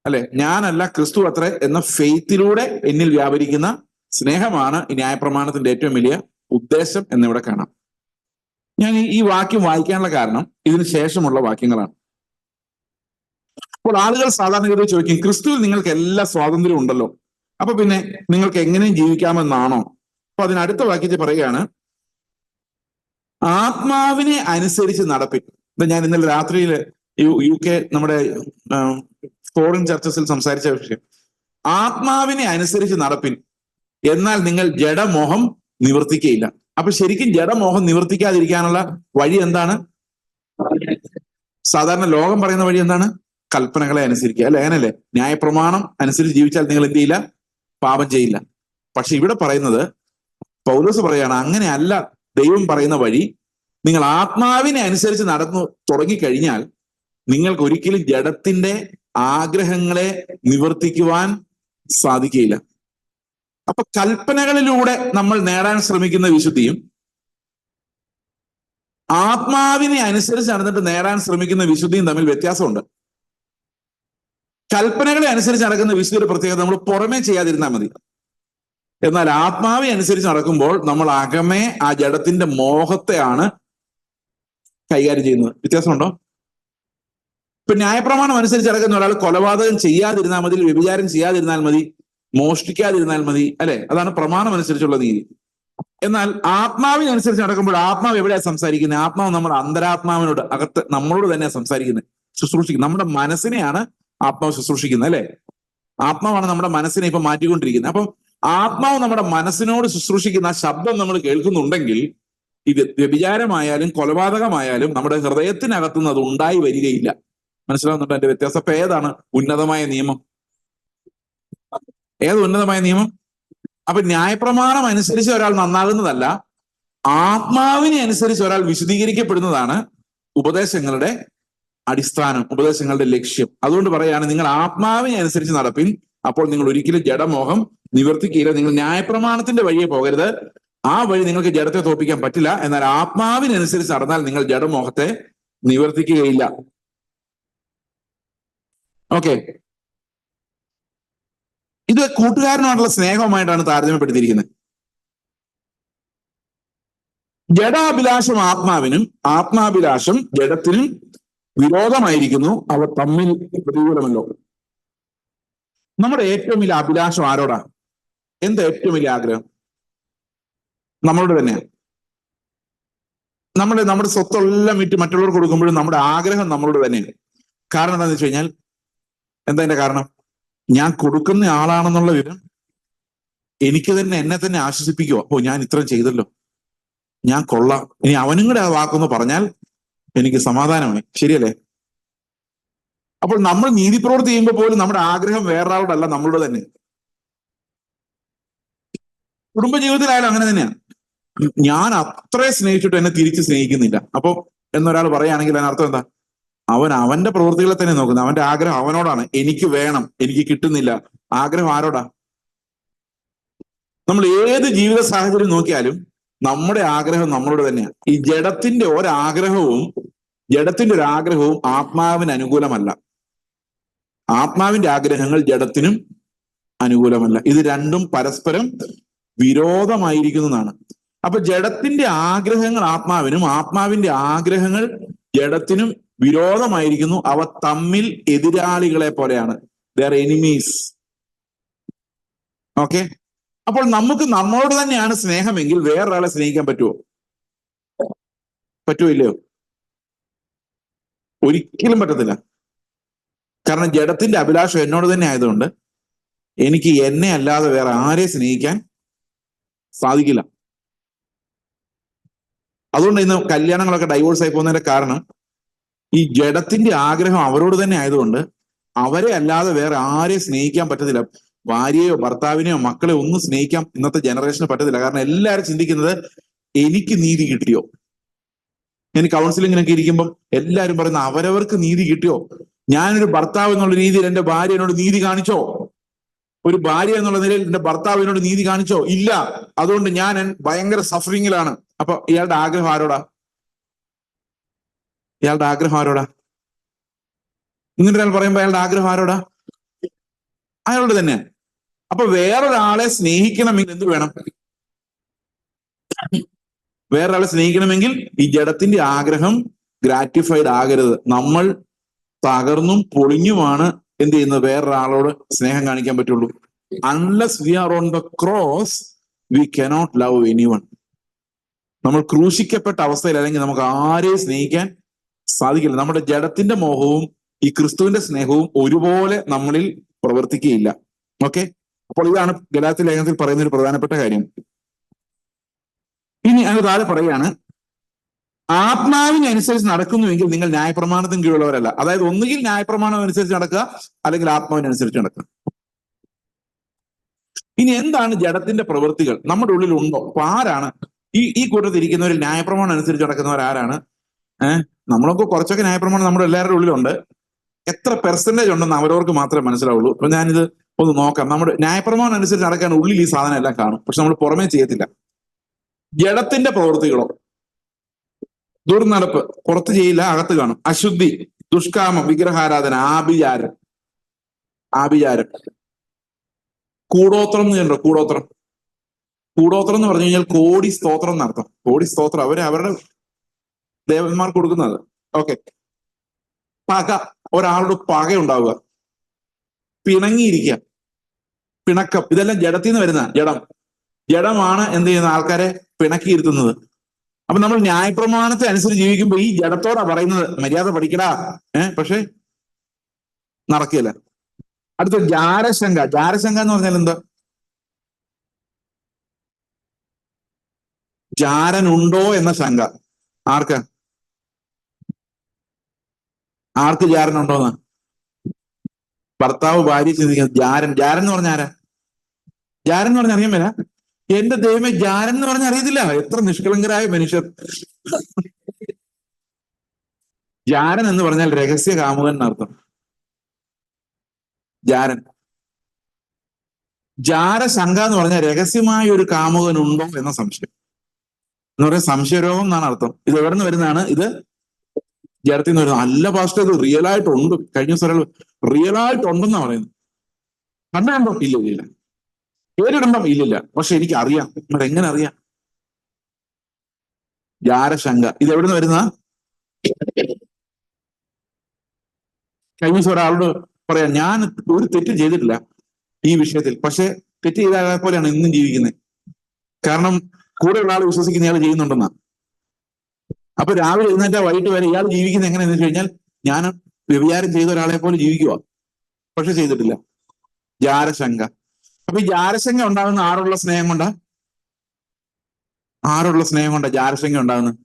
അല്ലെ, ഞാനല്ല ക്രിസ്തു അത്രേ എന്ന ഫെയ്ത്തിലൂടെ എന്നിൽ വ്യാപരിക്കുന്ന സ്നേഹമാണ് ഈ ന്യായപ്രമാണത്തിന്റെ ഏറ്റവും വലിയ ഉദ്ദേശം എന്നിവിടെ കാണാം. ഞാൻ ഈ വാക്യം വായിക്കാനുള്ള കാരണം ഇതിന് ശേഷമുള്ള വാക്യങ്ങളാണ്. അപ്പോൾ ആളുകൾ സാധാരണഗതിയിൽ ചോദിക്കും, ക്രിസ്തുവിൽ നിങ്ങൾക്ക് എല്ലാ സ്വാതന്ത്ര്യവും ഉണ്ടല്ലോ, അപ്പൊ പിന്നെ നിങ്ങൾക്ക് എങ്ങനെയും ജീവിക്കാമെന്നാണോ? അപ്പൊ അതിനടുത്ത വാക്യത്തിൽ പറയുകയാണ്, ആത്മാവിനെ അനുസരിച്ച് നടപ്പിൻ. ഞാൻ ഇന്നലെ രാത്രിയിൽ UK നമ്മുടെ ഫോറിൻ ചർച്ചസിൽ സംസാരിച്ച വിഷയം, ആത്മാവിനെ അനുസരിച്ച് നടപ്പിൻ, എന്നാൽ നിങ്ങൾ ജഡമോഹം നിവർത്തിക്കയില്ല. അപ്പൊ ശരിക്കും ജഡമോഹം നിവർത്തിക്കാതിരിക്കാനുള്ള വഴി എന്താണ്? സാധാരണ ലോകം പറയുന്ന വഴി എന്താണ്? കൽപ്പനകളെ അനുസരിക്കുക, അല്ലെ? അങ്ങനല്ലേ? ന്യായപ്രമാണം അനുസരിച്ച് ജീവിച്ചാൽ നിങ്ങൾ എന്ത് ചെയ്യില്ല? പാപം ചെയ്യില്ല. പക്ഷെ ഇവിടെ പറയുന്നത്, പൗലോസ് പറയാണ്, അങ്ങനെയല്ല ദൈവം പറയുന്ന വഴി. നിങ്ങൾ ആത്മാവിനെ അനുസരിച്ച് നടന്നു തുടങ്ങിക്കഴിഞ്ഞാൽ നിങ്ങൾക്ക് ഒരിക്കലും ജഡത്തിന്റെ ആഗ്രഹങ്ങളെ നിവർത്തിക്കുവാൻ സാധിക്കുകയില്ല. അപ്പൊ കൽപ്പനകളിലൂടെ നമ്മൾ നേടാൻ ശ്രമിക്കുന്ന വിശുദ്ധിയും ആത്മാവിനെ അനുസരിച്ച് നടന്നിട്ട് നേടാൻ ശ്രമിക്കുന്ന വിശുദ്ധിയും തമ്മിൽ വ്യത്യാസമുണ്ട്. കൽപ്പനകളെ അനുസരിച്ച് നടക്കുന്ന വിശുദ്ധിയുടെ പ്രത്യേകത നമ്മൾ പുറമേ ചെയ്യാതിരുന്നാൽ മതി. എന്നാൽ ആത്മാവെ അനുസരിച്ച് നടക്കുമ്പോൾ നമ്മൾ അകമേ ആ ജഡത്തിന്റെ മോഹത്തെയാണ് കൈകാര്യം ചെയ്യുന്നത്. വ്യത്യാസമുണ്ടോ? ഇപ്പൊ ന്യായപ്രമാണം അനുസരിച്ച് നടക്കുന്ന ഒരാൾ കൊലപാതകം ചെയ്യാതിരുന്നാൽ മതി, വ്യഭിചാരം ചെയ്യാതിരുന്നാൽ മതി, മോഷ്ടിക്കാതിരുന്നാൽ മതി, അല്ലെ? അതാണ് പ്രമാണം അനുസരിച്ചുള്ള നീതി. എന്നാൽ ആത്മാവിനനുസരിച്ച് നടക്കുമ്പോൾ ആത്മാവ് എവിടെയാണ് സംസാരിക്കുന്നത്? ആത്മാവ് നമ്മുടെ അന്തരാത്മാവിനോട്, അകത്ത് നമ്മളോട് തന്നെയാണ് സംസാരിക്കുന്നത്, ശുശ്രൂഷിക്കുന്നത്. നമ്മുടെ മനസ്സിനെയാണ് ആത്മാവ് ശുശ്രൂഷിക്കുന്നത്, അല്ലെ? ആത്മാവാണ് നമ്മുടെ മനസ്സിനെ ഇപ്പൊ മാറ്റിക്കൊണ്ടിരിക്കുന്നത്. അപ്പം ആത്മാവ് നമ്മുടെ മനസ്സിനോട് ശുശ്രൂഷിക്കുന്ന ആ ശബ്ദം നമ്മൾ കേൾക്കുന്നുണ്ടെങ്കിൽ ഇത് വ്യഭിചാരമായാലും കൊലപാതകമായാലും നമ്മുടെ ഹൃദയത്തിനകത്തുനിന്ന് അത് ഉണ്ടായി വരികയില്ല. മനസ്സിലാവുന്നുണ്ടോ എന്റെ വ്യത്യാസം? അപ്പൊ ഏതാണ് ഉന്നതമായ നിയമം? ഏത് ഉന്നതമായ നിയമം? അപ്പൊ ന്യായപ്രമാണം അനുസരിച്ച് ഒരാൾ നന്നാകുന്നതല്ല, ആത്മാവിനെ അനുസരിച്ച് ഒരാൾ വിശദീകരിക്കപ്പെടുന്നതാണ് ഉപദേശങ്ങളുടെ അടിസ്ഥാനം, ഉപദേശങ്ങളുടെ ലക്ഷ്യം. അതുകൊണ്ട് പറയാണ്, നിങ്ങൾ ആത്മാവിനെ അനുസരിച്ച് നടപ്പിൻ, അപ്പോൾ നിങ്ങൾ ഒരിക്കലും ജഡമോഹം നിവർത്തിക്കുകയില്ല. നിങ്ങൾ ന്യായപ്രമാണത്തിന്റെ വഴിയെ പോകരുത്, ആ വഴി നിങ്ങൾക്ക് ജഡത്തെ തോൽപ്പിക്കാൻ പറ്റില്ല. എന്നാൽ ആത്മാവിനനുസരിച്ച് നടന്നാൽ നിങ്ങൾ ജഡമോഹത്തെ നിവർത്തിക്കുകയില്ല. ഓക്കെ, ഇത് കൂട്ടുകാരനോടുള്ള സ്നേഹവുമായിട്ടാണ് താരതമ്യപ്പെടുത്തിയിരിക്കുന്നത്. ജഡാഭിലാഷം ആത്മാവിനും ആത്മാഭിലാഷം ജഡത്തിനും വിരോധമായിരിക്കുന്നു, അവ തമ്മിൽ പ്രതികൂലമല്ലോ. നമ്മുടെ ഏറ്റവും വലിയ അഭിലാഷം ആരോടാ? എന്താ ഏറ്റവും വലിയ ആഗ്രഹം? നമ്മളോട് തന്നെയാണ്. നമ്മുടെ സ്വത്തെല്ലാം വിറ്റ് മറ്റുള്ളവർക്ക് കൊടുക്കുമ്പോഴും നമ്മുടെ ആഗ്രഹം നമ്മളോട് തന്നെയാണ്. കാരണം എന്താണെന്ന് വെച്ച് കഴിഞ്ഞാൽ, എന്താ എന്റെ കാരണം? ഞാൻ കൊടുക്കുന്ന ആളാണെന്നുള്ള വിവരം എനിക്ക് തന്നെ എന്നെ തന്നെ ആശ്വസിപ്പിക്കുക. ഓ, ഞാൻ ഇത്രയും ചെയ്തല്ലോ, ഞാൻ കൊള്ളാം, ഇനി അവനും കൂടെ ആ വാക്കൊന്ന് പറഞ്ഞാൽ എനിക്ക് സമാധാനമായി. ശരിയല്ലേ? അപ്പോൾ നമ്മൾ നീതിപ്രവൃത്തി ചെയ്യുമ്പോൾ പോലും നമ്മുടെ ആഗ്രഹം വേറൊരാളോടല്ല, നമ്മളുടെ തന്നെ. കുടുംബജീവിതത്തിലായാലും അങ്ങനെ തന്നെയാണ്. ഞാൻ അത്രേ സ്നേഹിച്ചിട്ട് എന്നെ തിരിച്ച് സ്നേഹിക്കുന്നില്ല. അപ്പൊ എന്നൊരാൾ പറയുകയാണെങ്കിൽ അതിനർത്ഥം എന്താ? അവൻ അവന്റെ പ്രവൃത്തികളെ തന്നെ നോക്കുന്നത്. അവന്റെ ആഗ്രഹം അവനോടാണ്. എനിക്ക് വേണം, എനിക്ക് കിട്ടുന്നില്ല. ആഗ്രഹം ആരോടാ? നമ്മൾ ഏത് ജീവിത സാഹചര്യം നോക്കിയാലും നമ്മുടെ ആഗ്രഹം നമ്മളോട് തന്നെയാണ്. ഈ ജഡത്തിന്റെ ഒരു ആഗ്രഹവും ആത്മാവിന് അനുകൂലമല്ല. ആത്മാവിന്റെ ആഗ്രഹങ്ങൾ ജഡത്തിനും അനുകൂലമല്ല. ഇത് രണ്ടും പരസ്പരം വിരോധമായിരിക്കുന്നതാണ്. അപ്പൊ ജഡത്തിന്റെ ആഗ്രഹങ്ങൾ ആത്മാവിനും, ആത്മാവിന്റെ ആഗ്രഹങ്ങൾ ജഡത്തിനും വിരോധമായിരിക്കുന്നു. അവ തമ്മിൽ എതിരാളികളെ പോലെയാണ്. They are enemies. ഓക്കെ? അപ്പോൾ നമുക്ക് നമ്മളോട് തന്നെയാണ് സ്നേഹമെങ്കിൽ വേറൊരാളെ സ്നേഹിക്കാൻ പറ്റുമോ? പറ്റുമോ ഇല്ലയോ? ഒരിക്കലും പറ്റത്തില്ല. കാരണം ജഡത്തിന്റെ അഭിലാഷം എന്നോട് തന്നെ ആയതുകൊണ്ട് എനിക്ക് എന്നെ അല്ലാതെ വേറെ ആരെ സ്നേഹിക്കാൻ സാധിക്കില്ല. അതുകൊണ്ട് ഇന്ന് കല്യാണങ്ങളൊക്കെ ഡൈവോഴ്സ് ആയി പോകുന്നതിന്റെ കാരണം ഈ ജഡത്തിന്റെ ആഗ്രഹം അവരോട് തന്നെ ആയതുകൊണ്ട് അവരെ അല്ലാതെ വേറെ ആരെ സ്നേഹിക്കാൻ പറ്റത്തില്ല. ഭാര്യയോ ഭർത്താവിനെയോ മക്കളെയോ ഒന്നും സ്നേഹിക്കാൻ ഇന്നത്തെ ജനറേഷന് പറ്റത്തില്ല. കാരണം എല്ലാവരും ചിന്തിക്കുന്നത് എനിക്ക് നീതി കിട്ടിയോ. ഞാൻ കൗൺസിലിങ്ങിനൊക്കെ ഇരിക്കുമ്പോൾ എല്ലാവരും പറയുന്ന അവരവർക്ക് നീതി കിട്ടിയോ. ഞാനൊരു ഭർത്താവ് എന്നുള്ള രീതിയിൽ എന്റെ ഭാര്യ എന്നോട് നീതി കാണിച്ചോ? ഒരു ഭാര്യ എന്നുള്ള നിലയിൽ എന്റെ ഭർത്താവ് എന്നോട് നീതി കാണിച്ചോ? ഇല്ല. അതുകൊണ്ട് ഞാൻ ഭയങ്കര സഫറിങ്ങിലാണ്. അപ്പൊ ഇയാളുടെ ആഗ്രഹം ആരോടാ? ഇങ്ങനെ ഒരാൾ പറയുമ്പോ അയാളുടെ ആഗ്രഹം ആരോടാ? അയാളോട് തന്നെ. അപ്പൊ വേറൊരാളെ സ്നേഹിക്കണമെങ്കിൽ എന്ത് വേണം? വേറൊരാളെ സ്നേഹിക്കണമെങ്കിൽ ഈ ജഡത്തിന്റെ ആഗ്രഹം ഗ്രാറ്റിഫൈഡ് ആകരുത്. നമ്മൾ തകർന്നും പൊളിഞ്ഞുമാണ് എന്ത് ചെയ്യുന്നത്? വേറൊരാളോട് സ്നേഹം കാണിക്കാൻ പറ്റുള്ളൂ. Unless V R on the cross we cannot love anyone. നമ്മൾ ക്രൂശിക്കപ്പെട്ട അവസ്ഥയിൽ അല്ലെങ്കിൽ നമുക്ക് ആരെയും സ്നേഹിക്കാൻ സാധിക്കില്ല. നമ്മുടെ ജഡത്തിന്റെ മോഹവും ഈ ക്രിസ്തുവിന്റെ സ്നേഹവും ഒരുപോലെ നമ്മളിൽ പ്രവർത്തിക്കുകയില്ല. ഓക്കെ? അപ്പോൾ ഇതാണ് ഗലാത്യ ലേഖനത്തിൽ പറയുന്ന ഒരു പ്രധാനപ്പെട്ട കാര്യം. ഇനി അതിന് താഴെ പറയുകയാണ്, ആത്മാവിനനുസരിച്ച് നടക്കുന്നുവെങ്കിൽ നിങ്ങൾ ന്യായപ്രമാണത്തിന് കീഴുള്ളവരല്ല. അതായത് ഒന്നുകിൽ ന്യായപ്രമാണം അനുസരിച്ച് നടക്കുക, അല്ലെങ്കിൽ ആത്മാവിനനുസരിച്ച് നടക്കുക. ഇനി എന്താണ് ജഡത്തിന്റെ പ്രവൃത്തികൾ? നമ്മുടെ ഉള്ളിൽ ഉണ്ടോ? അപ്പൊ ആരാണ് ഈ കൂട്ടത്തിൽ ഇരിക്കുന്നവരിൽ ന്യായപ്രമാണം അനുസരിച്ച് നടക്കുന്നവർ ആരാണ്? നമ്മളൊക്കെ കുറച്ചൊക്കെ ന്യായപ്രമാണം നമ്മുടെ എല്ലാവരുടെ ഉള്ളിലുണ്ട്. എത്ര പെർസെന്റേജ് ഉണ്ടെന്ന് അവരവർക്ക് മാത്രമേ മനസ്സിലാവുള്ളൂ. അപ്പൊ ഞാനിത് ഒന്ന് നോക്കാം. നമ്മുടെ ന്യായപ്രമാണം അനുസരിച്ച് നടക്കാൻ ഉള്ളിൽ ഈ സാധനം എല്ലാം കാണും, പക്ഷെ നമ്മൾ പുറമേ ചെയ്യത്തില്ല. ജഡത്തിന്റെ പ്രവൃത്തികളോ? ദുർനടപ്പ് പുറത്ത് ചെയ്യില്ല, അകത്ത് കാണും. അശുദ്ധി, ദുഷ്കാമം, വിഗ്രഹാരാധന, ആഭിചാരം, കൂടോത്രം എന്ന് കണ്ടോ? കൂടോത്രം എന്ന് പറഞ്ഞു കഴിഞ്ഞാൽ കോടി സ്തോത്രം എന്നർത്ഥം. കോടി സ്തോത്രം അവരുടെ ദേവന്മാർക്ക് കൊടുക്കുന്നത്. ഓക്കെ. പക, ഒരാളോട് പക ഉണ്ടാവുക, പിണങ്ങിയിരിക്കുക, പിണക്കം, ഇതെല്ലാം ജഡത്തിൽ നിന്ന് വരുന്ന ജഡമാണ് എന്ത് ചെയ്യുന്ന ആൾക്കാരെ പിണക്കിയിരുത്തുന്നത്. അപ്പൊ നമ്മൾ ന്യായപ്രമാണത്തെ അനുസരിച്ച് ജീവിക്കുമ്പോൾ ഈ ജഡത്തോടാ പറയുന്നത് മര്യാദ പഠിക്കടാ. പക്ഷെ നടക്കില്ല. അടുത്ത ജാരശങ്ക എന്ന് പറഞ്ഞാൽ എന്താ? ജാരനുണ്ടോ എന്ന ശങ്ക. ആർക്ക് ജാരനുണ്ടോന്ന്? ഭർത്താവ് ഭാര്യ ചിന്തിക്കുന്നത് ജാരൻ എന്ന് പറഞ്ഞ ആരാ? ജാരൻ എന്ന് പറഞ്ഞ അറിയാൻ മേല? എന്റെ ദൈവമേ, ജാരൻ എന്ന് പറഞ്ഞ അറിയത്തില്ല. എത്ര നിഷ്കളങ്കരായ മനുഷ്യർ. ജാരൻ എന്ന് പറഞ്ഞാൽ രഹസ്യ കാമുകൻ എന്നർത്ഥം. ജാരശങ്ക എന്ന് പറഞ്ഞാൽ രഹസ്യമായ ഒരു കാമുകൻ ഉണ്ടോ എന്ന സംശയം. എന്ന് പറയാൻ സംശയരോഗം എന്നാണ് അർത്ഥം. ഇത് എവിടെ നിന്ന് വരുന്നതാണ്? ഇത് ജഡത്തിൽ നിന്ന് വരുന്നത്. അല്ല പാസ്റ്റർ, ഇത് റിയൽ ആയിട്ടുണ്ട്. കഴിഞ്ഞ ദിവസം റിയൽ ആയിട്ടുണ്ടെന്നാ പറയുന്നത്. കണ്ടോ? ഇല്ല. പേരിടുമ്പം ഇല്ലില്ല, പക്ഷെ എനിക്ക് അറിയാം. എങ്ങനെ അറിയാം? ജാരശങ്ക. ഇത് എവിടെ നിന്ന് വരുന്ന? കഴിഞ്ഞ ദിവസം ഒരാളോട് പറയാം, ഞാൻ ഒരു തെറ്റും ചെയ്തിട്ടില്ല ഈ വിഷയത്തിൽ, പക്ഷെ തെറ്റ് ചെയ്ത പോലെയാണ് ഇന്നും ജീവിക്കുന്നത്. കാരണം കൂടെയുള്ള ആൾ വിശ്വസിക്കുന്ന ഇയാൾ ചെയ്യുന്നുണ്ടെന്നാ. അപ്പൊ രാവിലെ എഴുന്നേറ്റ വൈകിട്ട് വരെ ഇയാൾ ജീവിക്കുന്നത് എങ്ങനെയാന്ന് വെച്ച് കഴിഞ്ഞാൽ, ഞാൻ വ്യഭിചാരം ചെയ്ത ഒരാളെ പോലെ ജീവിക്കുക, പക്ഷെ ചെയ്തിട്ടില്ല. ജാരശങ്ക. അപ്പൊ ഈ ജാരശങ്ക ഉണ്ടാകുന്ന ആരുള്ള സ്നേഹം കൊണ്ടാ? ആരുള്ള സ്നേഹം കൊണ്ടാ ജാരശങ്ക ഉണ്ടാകുന്നത്?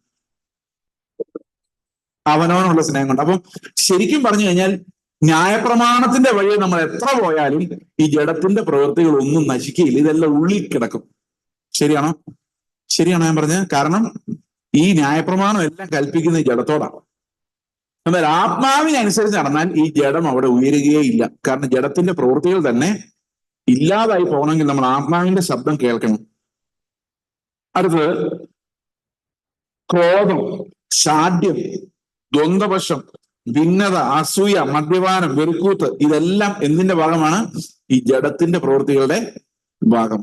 അവനവനുള്ള സ്നേഹം കൊണ്ട്. അപ്പം ശരിക്കും പറഞ്ഞു കഴിഞ്ഞാൽ ന്യായപ്രമാണത്തിന്റെ വഴി നമ്മൾ എത്ര പോയാലും ഈ ജഡത്തിന്റെ പ്രവൃത്തികൾ ഒന്നും നശിക്കുകയില്ല. ഇതെല്ലാം ഉള്ളിൽ കിടക്കും. ശരിയാണോ? ശരിയാണോ ഞാൻ പറഞ്ഞത്? കാരണം ഈ ന്യായപ്രമാണം എല്ലാം കൽപ്പിക്കുന്ന ഈ ജഡത്തോടാണ്. എന്നാൽ ആത്മാവിനനുസരിച്ച് നടന്നാൽ ഈ ജഡം അവിടെ ഉയരുകയില്ല. കാരണം ജഡത്തിന്റെ പ്രവൃത്തികൾ തന്നെ ഇല്ലാതായി പോകണമെങ്കിൽ നമ്മൾ ആത്മാവിന്റെ ശബ്ദം കേൾക്കണം. അടുത്തത് ക്രോധം, ശാഠ്യം, ദ്വന്ദ്വപക്ഷം, ഭിന്നത, അസൂയ, മദ്യപാനം, വെറുക്കൂത്ത്, ഇതെല്ലാം എന്തിന്റെ ഭാഗമാണ്? ഈ ജഡത്തിന്റെ പ്രവൃത്തികളുടെ ഭാഗം.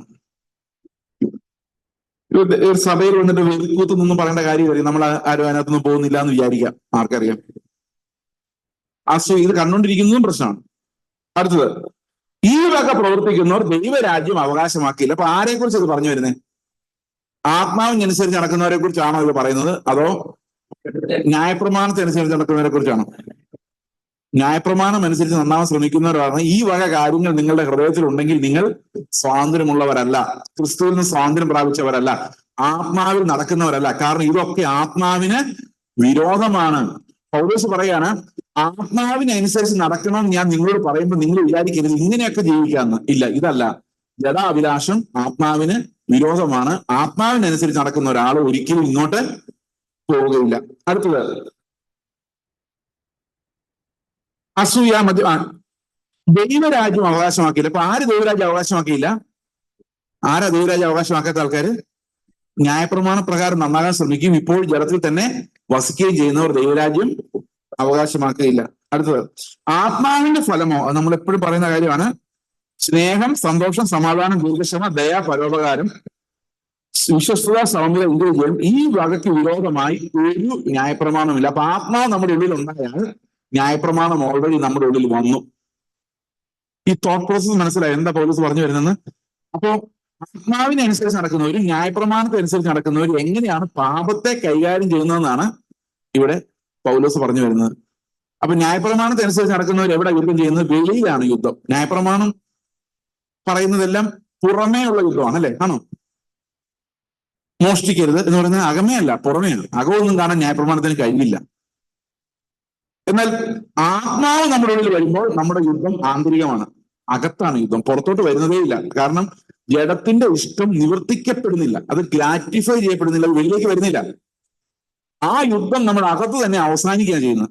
ഒരു സഭയിൽ വന്നിട്ട് വെറുക്കൂത്ത് എന്നൊന്നും പറയേണ്ട കാര്യമില്ല. നമ്മൾ ആരും അതിനകത്തൊന്നും പോകുന്നില്ല എന്ന് വിചാരിക്കാം. ആർക്കറിയാം? അസൂയ, ഇത് കണ്ടുകൊണ്ടിരിക്കുന്നതും പ്രശ്നമാണ്. അടുത്തത്, ഈ വക പ്രവർത്തിക്കുന്നവർ ദൈവരാജ്യം അവകാശമാക്കിയില്ല. അപ്പൊ ആരെ കുറിച്ച് ഇത് പറഞ്ഞു വരുന്നത്? ആത്മാവിനനുസരിച്ച് നടക്കുന്നവരെ കുറിച്ചാണോ ഇത് പറയുന്നത്, അതോ ന്യായപ്രമാണത്തിനനുസരിച്ച് നടക്കുന്നവരെ കുറിച്ചാണോ? ന്യായപ്രമാണം അനുസരിച്ച് നന്നാവാൻ ശ്രമിക്കുന്നവരാണ്. ഈ വക കാര്യങ്ങൾ നിങ്ങളുടെ ഹൃദയത്തിൽ ഉണ്ടെങ്കിൽ നിങ്ങൾ സ്വാതന്ത്ര്യമുള്ളവരല്ല, ക്രിസ്തുവിൽ നിന്ന് സ്വാതന്ത്ര്യം പ്രാപിച്ചവരല്ല, ആത്മാവിൽ നടക്കുന്നവരല്ല. കാരണം ഇതൊക്കെ ആത്മാവിന് വിരോധമാണ്. പൗലോസ് പറയാണ്, ആത്മാവിനനുസരിച്ച് നടക്കണമെന്ന് ഞാൻ നിങ്ങളോട് പറയുമ്പോൾ നിങ്ങൾ വിചാരിക്കരുത് ഇങ്ങനെയൊക്കെ ജീവിക്കാന്ന്. ഇല്ല, ഇതല്ല. ജഡാഭിലാഷം ആത്മാവിന് വിരോധമാണ്. ആത്മാവിനനുസരിച്ച് നടക്കുന്ന ഒരാൾ ഒരിക്കലും ഇങ്ങോട്ട് പോവുകയില്ല. അടുത്തത് അസൂയ, ദൈവരാജ്യം അവകാശമാക്കിയില്ല. അപ്പൊ ആര് ദൈവരാജ്യം അവകാശമാക്കിയില്ല? ആരാ ദൈവരാജ്യം അവകാശമാക്കാത്ത ആൾക്കാര്? ന്യായപ്രമാണ പ്രകാരം നന്നാകാൻ ശ്രമിക്കും, ഇപ്പോൾ ജഡത്തിൽ തന്നെ വസിക്കുകയും ചെയ്യുന്നവർ ദൈവരാജ്യം അവകാശമാക്കുകയില്ല. അടുത്തത് ആത്മാവിന്റെ ഫലമോ, അത് നമ്മൾ എപ്പോഴും പറയുന്ന കാര്യമാണ്. സ്നേഹം, സന്തോഷം, സമാധാനം, ദീർഘക്ഷമ, ദയ, പരോപകാരം, വിശ്വസ്തത, സൗമ്യത, വിജയം. ഈ വകയ്ക്ക് വിരോധമായി ഒരു ന്യായപ്രമാണമില്ല. അപ്പൊ ആത്മാവ് നമ്മുടെ ഉള്ളിൽ ഉണ്ടായാൽ ന്യായപ്രമാണം ഓൾറെഡി നമ്മുടെ ഉള്ളിൽ വന്നു. ഈ തോട്ട് പ്രോസസ് മനസ്സിലായി എന്താ പൗലോസ് പറഞ്ഞു വരുന്നത്? അപ്പോ ആത്മാവിനനുസരിച്ച് നടക്കുന്നവരും ന്യായപ്രമാണത്തിനനുസരിച്ച് നടക്കുന്നവരും എങ്ങനെയാണ് പാപത്തെ കൈകാര്യം ചെയ്യുന്നതെന്നാണ് ഇവിടെ പൗലോസ് പറഞ്ഞു വരുന്നത്. അപ്പൊ ന്യായപ്രമാണത്തിനനുസരിച്ച് നടക്കുന്നവർ എവിടെ യുദ്ധം ചെയ്യുന്നത്? വെളിയിലാണ് യുദ്ധം. ന്യായപ്രമാണം പറയുന്നതെല്ലാം പുറമേ ഉള്ള യുദ്ധമാണ്, അല്ലെ? ആണോ? മോഷ്ടിക്കരുത് എന്ന് പറയുന്നത് അകമേ അല്ല, പുറമേയാണ്. അകമൊന്നും കാണാൻ ന്യായപ്രമാണത്തിന് കഴിയില്ല. എന്നാൽ ആത്മാവ് നമ്മുടെ ഉള്ളിൽ വരുമ്പോൾ നമ്മുടെ യുദ്ധം ആന്തരികമാണ്, അകത്താണ് യുദ്ധം, പുറത്തോട്ട് വരുന്നതേ ഇല്ല. കാരണം ജഡത്തിന്റെ ഇഷ്ടം നിവർത്തിക്കപ്പെടുന്നില്ല, അത് ഗ്രാറ്റിഫൈ ചെയ്യപ്പെടുന്നില്ല, അത് വെളിയിലേക്ക് വരുന്നില്ല. ആ യുദ്ധം നമ്മുടെ അകത്ത് തന്നെ അവസാനിക്കുകയാണ് ചെയ്യുന്നത്.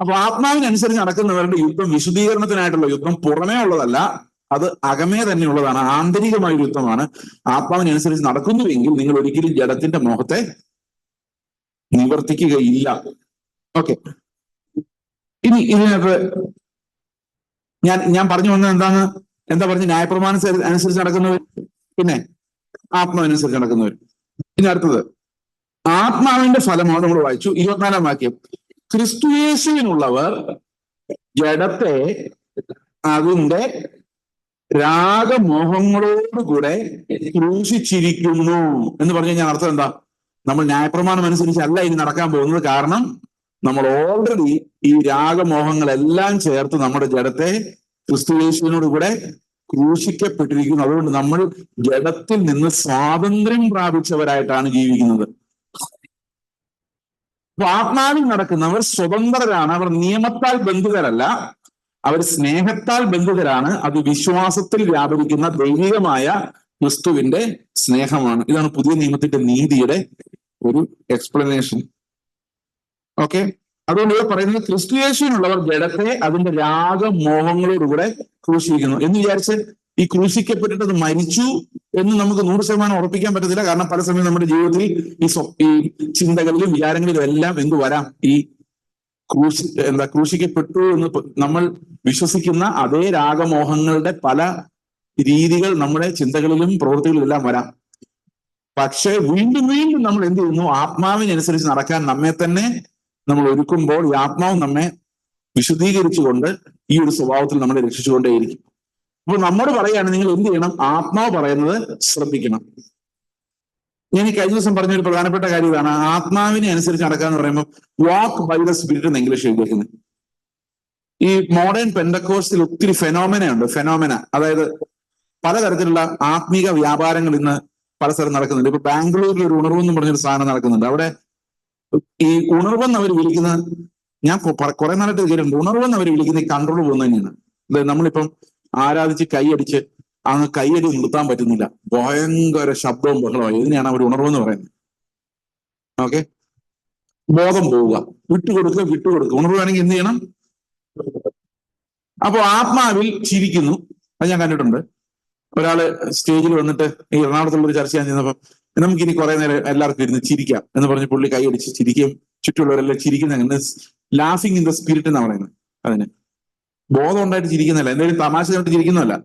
അപ്പൊ ആത്മാവിനനുസരിച്ച് നടക്കുന്നവരുടെ യുദ്ധം വിശുദ്ധീകരണത്തിനായിട്ടുള്ള യുദ്ധം പുറമേ ഉള്ളതല്ല, അത് അകമേ തന്നെ ഉള്ളതാണ്, ആന്തരികമായ യുദ്ധമാണ്. ആത്മാവിനനുസരിച്ച് നടക്കുന്നുവെങ്കിൽ നിങ്ങൾ ഒരിക്കലും ജഡത്തിന്റെ മോഹത്തെ നിവർത്തിക്കുകയില്ല. ഓക്കെ, ഇനി ഇതിനകത്ത് ഞാൻ പറഞ്ഞു വന്നത് എന്താ പറഞ്ഞു? ന്യായപ്രമാണം അനുസരിച്ച് നടക്കുന്നവർ, പിന്നെ ആത്മാവിനനുസരിച്ച് നടക്കുന്നവർ. ഇനി അടുത്തത് ആത്മാവിന്റെ ഫലമാണ്. നമ്മൾ വായിച്ചു 24-ാം വാക്യം. ക്രിസ്തുയേശുവിനുള്ളവർ ജഡത്തെ അതിന്റെ രാഗമോഹങ്ങളോടുകൂടെ ക്രൂശിച്ചിരിക്കുന്നു എന്ന് പറഞ്ഞു കഴിഞ്ഞാൽ അർത്ഥം എന്താ? നമ്മൾ ന്യായപ്രമാണം അനുസരിച്ചല്ല ഇനി നടക്കാൻ പോകുന്നത്. കാരണം നമ്മൾ ഓൾറെഡി ഈ രാഗമോഹങ്ങളെല്ലാം ചേർത്ത് നമ്മുടെ ജഡത്തെ ക്രിസ്തുയേശുവിനോട് കൂടെ ക്രൂശിക്കപ്പെട്ടിരിക്കുന്നു. അതുകൊണ്ട് നമ്മൾ ജഡത്തിൽ നിന്ന് സ്വാതന്ത്ര്യം പ്രാപിച്ചവരായിട്ടാണ് ജീവിക്കുന്നത്. അപ്പൊ ആത്മാവിൽ നടക്കുന്നവർ സ്വതന്ത്രരാണ്. അവർ നിയമത്താൽ ബന്ധിതരല്ല, അവർ സ്നേഹത്താൽ ബന്ധിതരാണ്. അത് വിശ്വാസത്തിൽ വ്യാപരിക്കുന്ന ദൈവികമായ ക്രിസ്തുവിന്റെ സ്നേഹമാണ്. ഇതാണ് പുതിയ നിയമത്തിന്റെ നീതിയുടെ ഒരു എക്സ്പ്ലനേഷൻ. ഓക്കെ, അതുകൊണ്ട് ഇവിടെ പറയുന്നത് ക്രിസ്തുയേശുവിനുള്ളവർ ജഡത്തെ അതിന്റെ രാഗമോഹങ്ങളോടുകൂടെ ക്രൂശിക്കുന്നു എന്ന് വിചാരിച്ച് ഈ ക്രൂശിക്കപ്പെട്ടിട്ട് അത് മരിച്ചു എന്ന് നമുക്ക് 100% ഉറപ്പിക്കാൻ പറ്റത്തില്ല. കാരണം പല സമയം നമ്മുടെ ജീവിതത്തിൽ ഈ ചിന്തകളിലും വിചാരങ്ങളിലും എല്ലാം എന്ത് വരാം? ഈ ക്രൂശിക്കപ്പെട്ടു എന്ന് നമ്മൾ വിശ്വസിക്കുന്ന അതേ രാഗമോഹങ്ങളുടെ പല രീതികൾ നമ്മുടെ ചിന്തകളിലും പ്രവൃത്തികളിലും എല്ലാം വരാം. പക്ഷെ വീണ്ടും വീണ്ടും നമ്മൾ എന്ത് ചെയ്യുന്നു? ആത്മാവിനനുസരിച്ച് നടക്കാൻ നമ്മെ തന്നെ നമ്മൾ ഒരുക്കുമ്പോൾ ഈ ആത്മാവ് നമ്മെ വിശുദ്ധീകരിച്ചുകൊണ്ട് ഈ ഒരു സ്വഭാവത്തിൽ നമ്മളെ രക്ഷിച്ചുകൊണ്ടേയിരിക്കും. അപ്പോൾ നമ്മോട് പറയാണ്, നിങ്ങൾ എന്ത് ചെയ്യണം? ആത്മാവ് പറയുന്നത് ശ്രദ്ധിക്കണം. ഞാൻ ഈ കഴിഞ്ഞ ദിവസം പറഞ്ഞൊരു പ്രധാനപ്പെട്ട കാര്യം ഇതാണ്. ആത്മാവിനെ അനുസരിച്ച് നടക്കുക എന്ന് പറയുമ്പോൾ വാക്ക് ബൈ ദ സ്പിരിറ്റ് എന്ന് ഇംഗ്ലീഷ് എഴുതിയിരിക്കുന്നത്. ഈ മോഡേൺ പെന്തക്കോസ്റ്റിൽ ഒത്തിരി ഫെനോമെന, അതായത് പലതരത്തിലുള്ള ആത്മീക വ്യാപാരങ്ങൾ ഇന്ന് പല സ്ഥലം നടക്കുന്നുണ്ട്. ഇപ്പൊ ബാംഗ്ലൂരിൽ ഒരു ഉണർവെന്ന് പറഞ്ഞൊരു സാധനം നടക്കുന്നുണ്ട്. അവിടെ ഈ ഉണർവെന്ന് അവർ വിളിക്കുന്ന, ഞാൻ കുറെ നാളായിട്ട് കേട്ടിട്ടുണ്ട്, ഉണർവെന്ന് അവർ വിളിക്കുന്ന ഈ കൺട്രോൾ പോകുന്നത് തന്നെയാണ്. അതായത് നമ്മളിപ്പം ആരാധിച്ച് കൈയടിച്ച് അങ്ങ് കൈയടി നിർത്താൻ പറ്റുന്നില്ല, ഭയങ്കര ശബ്ദവും ബഹളവും, ഇതിനെയാണ് അവർ ഉണർവെന്ന് പറയുന്നത്. ഓക്കെ, ബോധം പോവുക, വിട്ടുകൊടുക്കുക. ഉണർവാണെങ്കിൽ എന്ത് ചെയ്യണം? അപ്പോ ആത്മാവിൽ ചിരിക്കുന്നു. അത് ഞാൻ കണ്ടിട്ടുണ്ട്. ഒരാള് സ്റ്റേജിൽ വന്നിട്ട് ഈ എറണാകുളത്തുള്ള ഒരു ചർച്ച ഞാൻ ചെയ്യുന്നപ്പം നമുക്കിനി കുറെ നേരം എല്ലാവർക്കും ഇരുന്ന് ചിരിക്കാം എന്ന് പറഞ്ഞ് പുള്ളി കൈയടിച്ച് ചിരിക്കുകയും ചുറ്റുമുള്ളവരെല്ലാം ചിരിക്കുന്ന ലാഫിങ് ഇൻ ദ സ്പിരിറ്റ് എന്നാണ് പറയുന്നത്. അതിന് ബോധം ഉണ്ടായിട്ട് ചിരിക്കുന്നതല്ല, എന്തെങ്കിലും തമാശ കണ്ടിട്ട് ചിരിക്കുന്നതല്ല,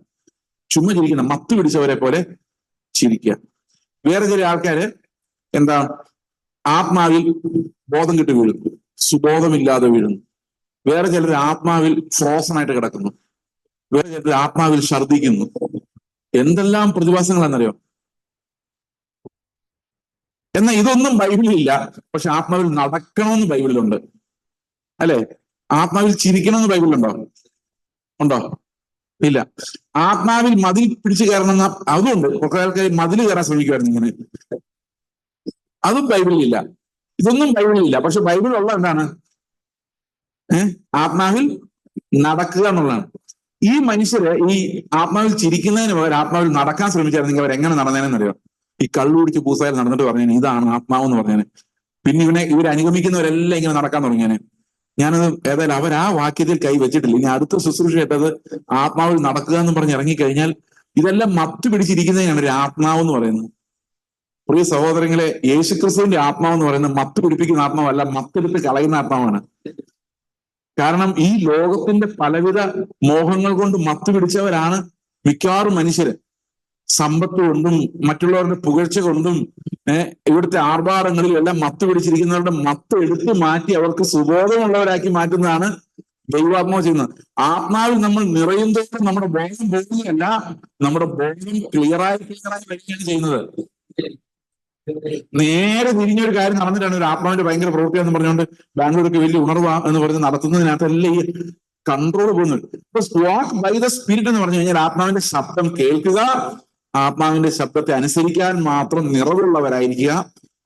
ചുമ്മാ ചിരിക്കുന്ന, മത്ത് പിടിച്ചവരെ പോലെ ചിരിക്കുക. വേറെ ചില ആൾക്കാര് എന്താ, ആത്മാവിൽ ബോധം കിട്ടി വീഴുന്നു, സുബോധമില്ലാതെ വീഴുന്നു. വേറെ ചിലർ ആത്മാവിൽ ഫ്രോസൺ ആയിട്ട് കിടക്കുന്നു. വേറെ ചിലർ ആത്മാവിൽ ഛർദ്ദിക്കുന്നു. എന്തെല്ലാം പ്രതിഭാസങ്ങളാണെന്നറിയോ? എന്നാൽ ഇതൊന്നും ബൈബിളിലില്ല. പക്ഷെ ആത്മാവിൽ നടക്കണമെന്ന് ബൈബിളിലുണ്ട്, അല്ലെ? ആത്മാവിൽ ചിരിക്കണമെന്ന് ബൈബിളിലുണ്ടോ? ഉണ്ടോ? ഇല്ല. ആത്മാവിൽ മതിൽ പിടിച്ചു കയറണമെന്ന അതുണ്ട്. കുറേ ആൾക്കാർ മതിൽ കയറാൻ ശ്രമിക്കുമായിരുന്നു ഇങ്ങനെ, അതും ബൈബിളിലില്ല. ഇതൊന്നും ബൈബിളിലില്ല. പക്ഷെ ബൈബിളിലുള്ള എന്താണ്? ആത്മാവിൽ നടക്കുക എന്നുള്ളതാണ്. ഈ മനുഷ്യര് ഈ ആത്മാവിൽ ചിരിക്കുന്നതിന് പകരം ആത്മാവിൽ നടക്കാൻ ശ്രമിച്ചായിരുന്നെങ്കിൽ അവർ എങ്ങനെ നടന്നേനെന്നറിയോ? ഈ കള്ളു കുടിച്ച് പൂസായിൽ നടന്നിട്ട് പറഞ്ഞേനെ ഇതാണ് ആത്മാവെന്ന് പറഞ്ഞേനെ. പിന്നെ ഇവർ അനുഗമിക്കുന്നവരെല്ലാം ഇങ്ങനെ നടക്കാൻ തുടങ്ങിയേനെ. ഞാനത് ഏതായാലും അവർ ആ വാക്യത്തിൽ കൈ വെച്ചിട്ടില്ല. ഇനി അടുത്ത ശുശ്രൂഷ കേട്ടത് ആത്മാവിൽ നടക്കുക എന്ന് പറഞ്ഞ് ഇറങ്ങിക്കഴിഞ്ഞാൽ ഇതെല്ലാം മത്ത് പിടിച്ചിരിക്കുന്നതിനാണ് ഒരു ആത്മാവ് എന്ന് പറയുന്നത്. പ്രിയ സഹോദരങ്ങളെ, യേശുക്രിസ്തുവിന്റെ ആത്മാവെന്ന് പറയുന്നത് മത്ത് പിടിപ്പിക്കുന്ന ആത്മാവല്ല, മത്തെടുത്ത് കളയുന്ന ആത്മാവാണ്. കാരണം ഈ ലോകത്തിന്റെ പലവിധ മോഹങ്ങൾ കൊണ്ട് മത്ത് പിടിച്ചവരാണ് മിക്കവാറും മനുഷ്യര്. സമ്പത്ത് കൊണ്ടും മറ്റുള്ളവരുടെ പുകഴ്ച കൊണ്ടും ഇവിടുത്തെ ആർഭാടങ്ങളിലും എല്ലാം മത്ത് പിടിച്ചിരിക്കുന്നവരുടെ മത്ത് എടുത്തു മാറ്റി അവർക്ക് സുബോധമുള്ളവരാക്കി മാറ്റുന്നതാണ് ദൈവാത്മാവ് ചെയ്യുന്നത്. ആത്മാവിൽ നമ്മൾ നിറയുന്നതോടെ നമ്മുടെ ബോധം പോകുന്നതല്ല, നമ്മുടെ ബോധം ക്ലിയറായി വരികയാണ് ചെയ്യുന്നത്. നേരെ തിരിഞ്ഞൊരു കാര്യം നടന്നിട്ടാണ് ഒരു ആത്മാവിന്റെ ഭയങ്കര പ്രവൃത്തിയാന്ന് പറഞ്ഞുകൊണ്ട് ബാംഗ്ലൂർക്ക് വലിയ ഉണർവാ എന്ന് പറഞ്ഞ് നടത്തുന്നതിനകത്തല്ലേ ഈ കൺട്രോൾ പോകുന്നത്. ഇപ്പൊ വാക്ക് ബൈ ദ സ്പിരിറ്റ് എന്ന് പറഞ്ഞു കഴിഞ്ഞാൽ ആത്മാവിന്റെ ശബ്ദം കേൾക്കുക, ആത്മാവിന്റെ ശബ്ദത്തെ അനുസരിക്കാൻ മാത്രം നിറവുള്ളവരായിരിക്കുക.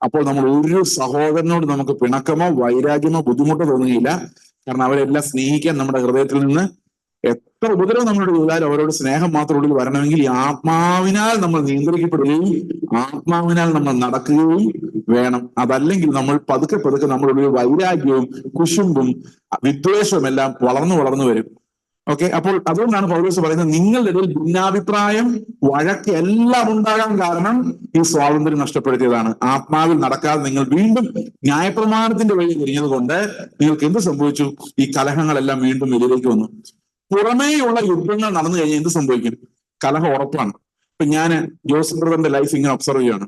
അപ്പോൾ നമ്മൾ ഒരു സഹോദരനോട് നമുക്ക് പിണക്കമോ വൈരാഗ്യമോ ബുദ്ധിമുട്ടോ തോന്നുകയില്ല. കാരണം അവരെല്ലാം സ്നേഹിക്കാൻ നമ്മുടെ ഹൃദയത്തിൽ നിന്ന് എത്ര ഉപദ്രവം നമ്മളോട് ചെയ്താലും അവരോട് സ്നേഹം മാത്രം ഉള്ളിൽ വരണമെങ്കിൽ ഈ ആത്മാവിനാൽ നമ്മൾ നിയന്ത്രിക്കപ്പെടുകയും ആത്മാവിനാൽ നമ്മൾ നടക്കുകയും വേണം. അതല്ലെങ്കിൽ നമ്മൾ പതുക്കെ നമ്മളുടെ വൈരാഗ്യവും കുശുമ്പും വിദ്വേഷവും എല്ലാം വളർന്നു വരും. ഓക്കെ, അപ്പോൾ അതുകൊണ്ടാണ് പൗലോസ് പറയുന്നത് നിങ്ങളുടെ ഇടയിൽ ഭിന്നാഭിപ്രായം, വഴക്ക് എല്ലാം ഉണ്ടാകാൻ കാരണം ഈ സ്വാതന്ത്ര്യം നഷ്ടപ്പെടുത്തിയതാണ്. ആത്മാവിൽ നടക്കാതെ നിങ്ങൾ വീണ്ടും ന്യായപ്രമാണത്തിന്റെ വഴി തിരിഞ്ഞത് കൊണ്ട് നിങ്ങൾക്ക് എന്ത് സംഭവിച്ചു? ഈ കലഹങ്ങളെല്ലാം വീണ്ടും വെളിയിലേക്ക് വന്നു. പുറമേയുള്ള യുദ്ധങ്ങൾ നടന്നു കഴിഞ്ഞാൽ എന്ത് സംഭവിക്കും? കലഹം ഉറപ്പാണ്. ഇപ്പൊ ഞാൻ ജോസഫ് ബ്രദറിന്റെ ലൈഫ് ഇങ്ങനെ ഒബ്സർവ് ചെയ്യാണ്.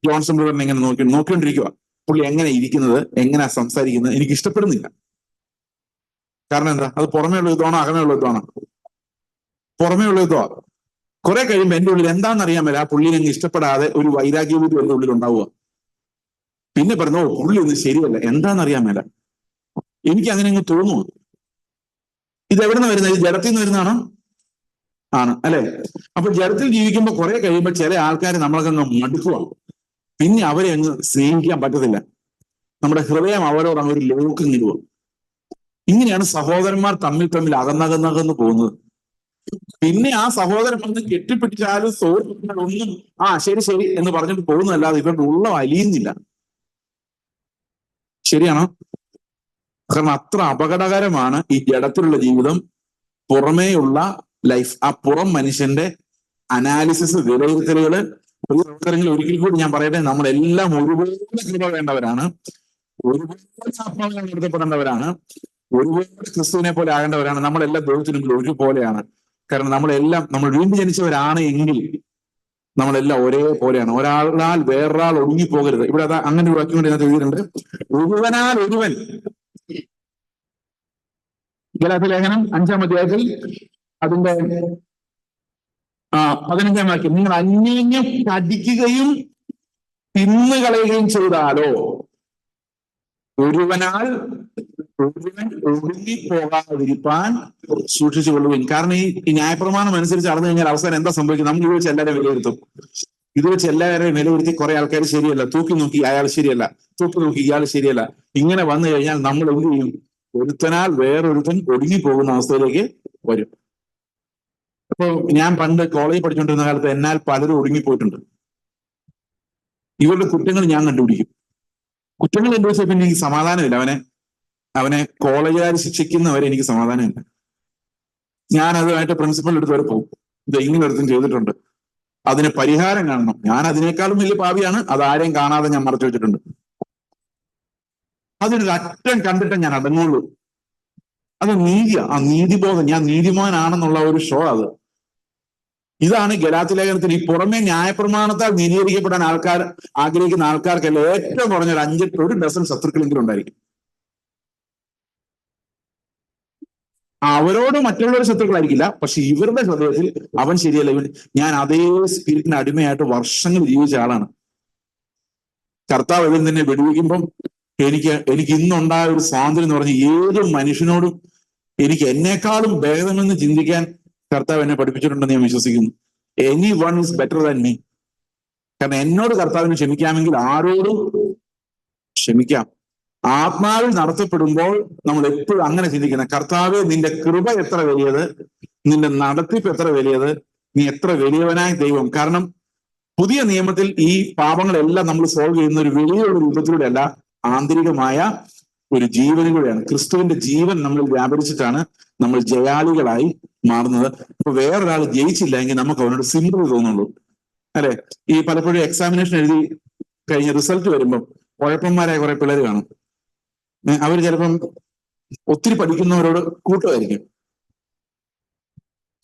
ജോൺസൺ ബ്രദറിനെ ഇങ്ങനെ നോക്കിക്കൊണ്ടിരിക്കുക. പുള്ളി എങ്ങനെ ഇരിക്കുന്നത്, എങ്ങനെ സംസാരിക്കുന്നത് എനിക്ക് ഇഷ്ടപ്പെടുന്നില്ല. കാരണം എന്താ? അത് പുറമേയുള്ള യുദ്ധമാണോ അകമേയുള്ള യുദ്ധമാണോ? പുറമേയുള്ള യുദ്ധമാണ്. കുറെ കഴിയുമ്പോൾ എന്റെ ഉള്ളിൽ എന്താണെന്നറിയാൻ മേല ആ പുള്ളിനെ അങ്ങ് ഇഷ്ടപ്പെടാതെ ഒരു വൈരാഗ്യബുദ്ധി എന്റെ ഉള്ളിൽ ഉണ്ടാവുക. പിന്നെ പറഞ്ഞു പുള്ളി ഒന്നും ശരിയല്ല, എന്താണെന്നറിയാൻ മേല. എനിക്ക് അങ്ങനെ അങ്ങ് തോന്നുന്നു. ഇത് എവിടെ നിന്ന് വരുന്നത്? ഇത് ജഡത്തിൽ നിന്ന് വരുന്നതാണോ? ആണ് അല്ലെ? അപ്പൊ ജഡത്തിൽ ജീവിക്കുമ്പോൾ കുറെ കഴിയുമ്പോൾ ചില ആൾക്കാർ നമ്മളൊക്കെ അങ്ങ് മടുക്കുക. പിന്നെ അവരെ അങ്ങ് സ്നേഹിക്കാൻ പറ്റത്തില്ല. നമ്മുടെ ഹൃദയം അവരോട് അങ്ങ് ഒരു ലോക്ക് നിൽക്കുക. ഇങ്ങനെയാണ് സഹോദരന്മാർ തമ്മിൽ അകന്നകന്ന് പോകുന്നത്. പിന്നെ ആ സഹോദരൻ വന്ന് കെട്ടിപ്പിടിച്ചാലും ഒന്നും ശരി എന്ന് പറഞ്ഞിട്ട് പോകുന്നതല്ലാതെ ഇവരുടെ ഉള്ളം അലിയുന്നില്ല. ശരിയാണോ? കാരണം അത്ര അപകടകരമാണ് ഈ ജഡത്തിലുള്ള ജീവിതം, പുറമേയുള്ള ലൈഫ്. ആ പുറം മനുഷ്യന്റെ അനാലിസിസ്, വിലയിരുത്തലുകള്. സഹോദരങ്ങൾ, ഒരിക്കൽ കൂടി ഞാൻ പറയട്ടെ, നമ്മളെല്ലാം ഒരുപോലെ കൃപ വേണ്ടവരാണ്, ഒരുപോലെ ആത്മാവിനെ നടത്തപ്പെടേണ്ടവരാണ്, ഒരുപോലെ ക്രിസ്തുവിനെ പോലെ ആകേണ്ടവരാണ്. നമ്മളെല്ലാം ദൈവത്തിന് മുമ്പിൽ ഒരുപോലെയാണ്. കാരണം നമ്മൾ വീണ്ടും ജനിച്ചവരാണ് എങ്കിൽ നമ്മളെല്ലാം ഒരേപോലെയാണ്. ഒരാളാൽ വേറൊരാൾ ഒടുങ്ങിപ്പോകരുത്. ഇവിടെ അങ്ങനെ ഒരു വാക്യം കൊണ്ട് ഇതിനകത്ത് എഴുതിയിട്ടുണ്ട്, ഒരുവനാൽ ഒരുവൻ. ഗലാത്യ ലേഖനം 5-ാം അധ്യായത്തിൽ അതിന്റെ 15-ാം വാക്യം, നിങ്ങൾ അന്യോന്യം കടിക്കുകയും തിന്നുകളയുകയും ചെയ്താലോ ഒരുവനാൽ ഒടുങ്ങിപ്പോകാതിരിപ്പാൻ സൂക്ഷിച്ചുകൊള്ളുവിൻ. കാരണം ഈ ന്യായപ്രമാണം അനുസരിച്ച് നടന്നു കഴിഞ്ഞാൽ അവസാനം എന്താ സംഭവിക്കുന്നത്? നമ്മൾ ഇത് വെച്ച് എല്ലാവരെയും വിലയിരുത്തും. ഇത് വെച്ച് എല്ലാവരെയും വിലയിരുത്തി കുറെ ആൾക്കാർ ശരിയല്ല, തൂക്കി നോക്കി അയാൾ ശരിയല്ല, തൂക്കി നോക്കി ഇയാൾ ശരിയല്ല, ഇങ്ങനെ വന്നു കഴിഞ്ഞാൽ നമ്മൾ എന്ത് ചെയ്യും? ഒരുത്തനാൽ വേറൊരുത്തൻ ഒടുങ്ങിപ്പോകുന്ന അവസ്ഥയിലേക്ക് വരും. അപ്പൊ ഞാൻ പണ്ട് കോളേജിൽ പഠിച്ചുകൊണ്ടിരുന്ന കാലത്ത് എന്നാൽ പലരും ഒടുങ്ങിപ്പോയിട്ടുണ്ട്. ഇവരുടെ കുറ്റങ്ങൾ ഞാൻ കണ്ടുപിടിക്കും. കുറ്റങ്ങൾ കണ്ടുപിടിച്ച പിന്നെ എനിക്ക് സമാധാനമില്ല. അവനെ കോളേജുകാർ ശിക്ഷിക്കുന്നവരെ എനിക്ക് സമാധാനമില്ല. ഞാൻ അതുമായിട്ട് പ്രിൻസിപ്പലിന്റെ അടുത്ത് വരെ പോകും. ഇത് ഇങ്ങനെ ഒരുത്തും ചെയ്തിട്ടുണ്ട്, അതിന് പരിഹാരം കാണണം. ഞാൻ അതിനേക്കാളും വലിയ പാപിയാണ്, അത് ആരെയും കാണാതെ ഞാൻ മറച്ചു വെച്ചിട്ടുണ്ട്. അതിനൊരു അറ്റം കണ്ടിട്ട് ഞാൻ അടങ്ങുള്ളൂ. അത് നീതിയാ, ആ നീതിബോധം, ഞാൻ നീതിമാനാണെന്നുള്ള ഒരു ഷോ അത്. ഇതാണ് ഗലാത്യ ലേഖനത്തിൽ ഈ പുറമെ ന്യായപ്രമാണത്താൽ നീതീകരിക്കപ്പെടാൻ ആഗ്രഹിക്കുന്ന ആൾക്കാർക്കല്ല ഏറ്റവും കുറഞ്ഞ ഒരു ഡസൻ ശത്രുക്കളെങ്കിലും ഉണ്ടായിരിക്കും. അവരോട് മറ്റുള്ളവർ ശത്രുക്കളായിരിക്കില്ല, പക്ഷെ ഇവരുടെ ഹൃദയത്തിൽ അവൻ ശരിയല്ല, ഞാൻ അതേ സ്പിരിറ്റിന് അടിമയായിട്ട് വർഷങ്ങൾ ജീവിച്ച ആളാണ്. കർത്താവ് ഇതിൽ നിന്നെ വെടിവെക്കുമ്പം എനിക്ക് ഇന്നുണ്ടായ ഒരു സ്വാതന്ത്ര്യം എന്ന് പറഞ്ഞ് ഏത് മനുഷ്യനോടും എനിക്ക് എന്നെക്കാളും ഭേദമെന്ന് ചിന്തിക്കാൻ കർത്താവ് എന്നെ പഠിപ്പിച്ചിട്ടുണ്ടെന്ന് ഞാൻ വിശ്വസിക്കുന്നു. Any one is better than me. കാരണം എന്നോട് കർത്താവിന് ക്ഷമിക്കാമെങ്കിൽ ആരോടും ക്ഷമിക്കാം. ആത്മാവിൽ നടത്തപ്പെടുമ്പോൾ നമ്മൾ എപ്പോഴും അങ്ങനെ ചിന്തിക്കണം, കർത്താവ് നിന്റെ കൃപ എത്ര വലിയത്, നിന്റെ നടത്തിപ്പ് എത്ര വലിയത്, നീ എത്ര വലിയവനായ ദൈവം. കാരണം പുതിയ നിയമത്തിൽ ഈ പാപങ്ങളെല്ലാം നമ്മൾ സോൾവ് ചെയ്യുന്ന ഒരു വലിയൊരു രൂപത്തിലൂടെ അല്ല, ആന്തരികമായ ഒരു ജീവനിലൂടെയാണ്. ക്രിസ്തുവിന്റെ ജീവൻ നമ്മളിൽ വ്യാപരിച്ചിട്ടാണ് നമ്മൾ ജയാളികളായി മാറുന്നത്. ഇപ്പൊ വേറൊരാൾ ജയിച്ചില്ല എങ്കിൽ നമുക്ക് അവനോട് സിമ്പിൾ തോന്നുള്ളൂ, അല്ലെ? ഈ പലപ്പോഴും എക്സാമിനേഷൻ എഴുതി കഴിഞ്ഞ റിസൾട്ട് വരുമ്പം കുഴപ്പന്മാരായ കുറെ പിള്ളേർ കാണും. അവർ ചിലപ്പം ഒത്തിരി പഠിക്കുന്നവരോട് കൂട്ടമായിരിക്കും,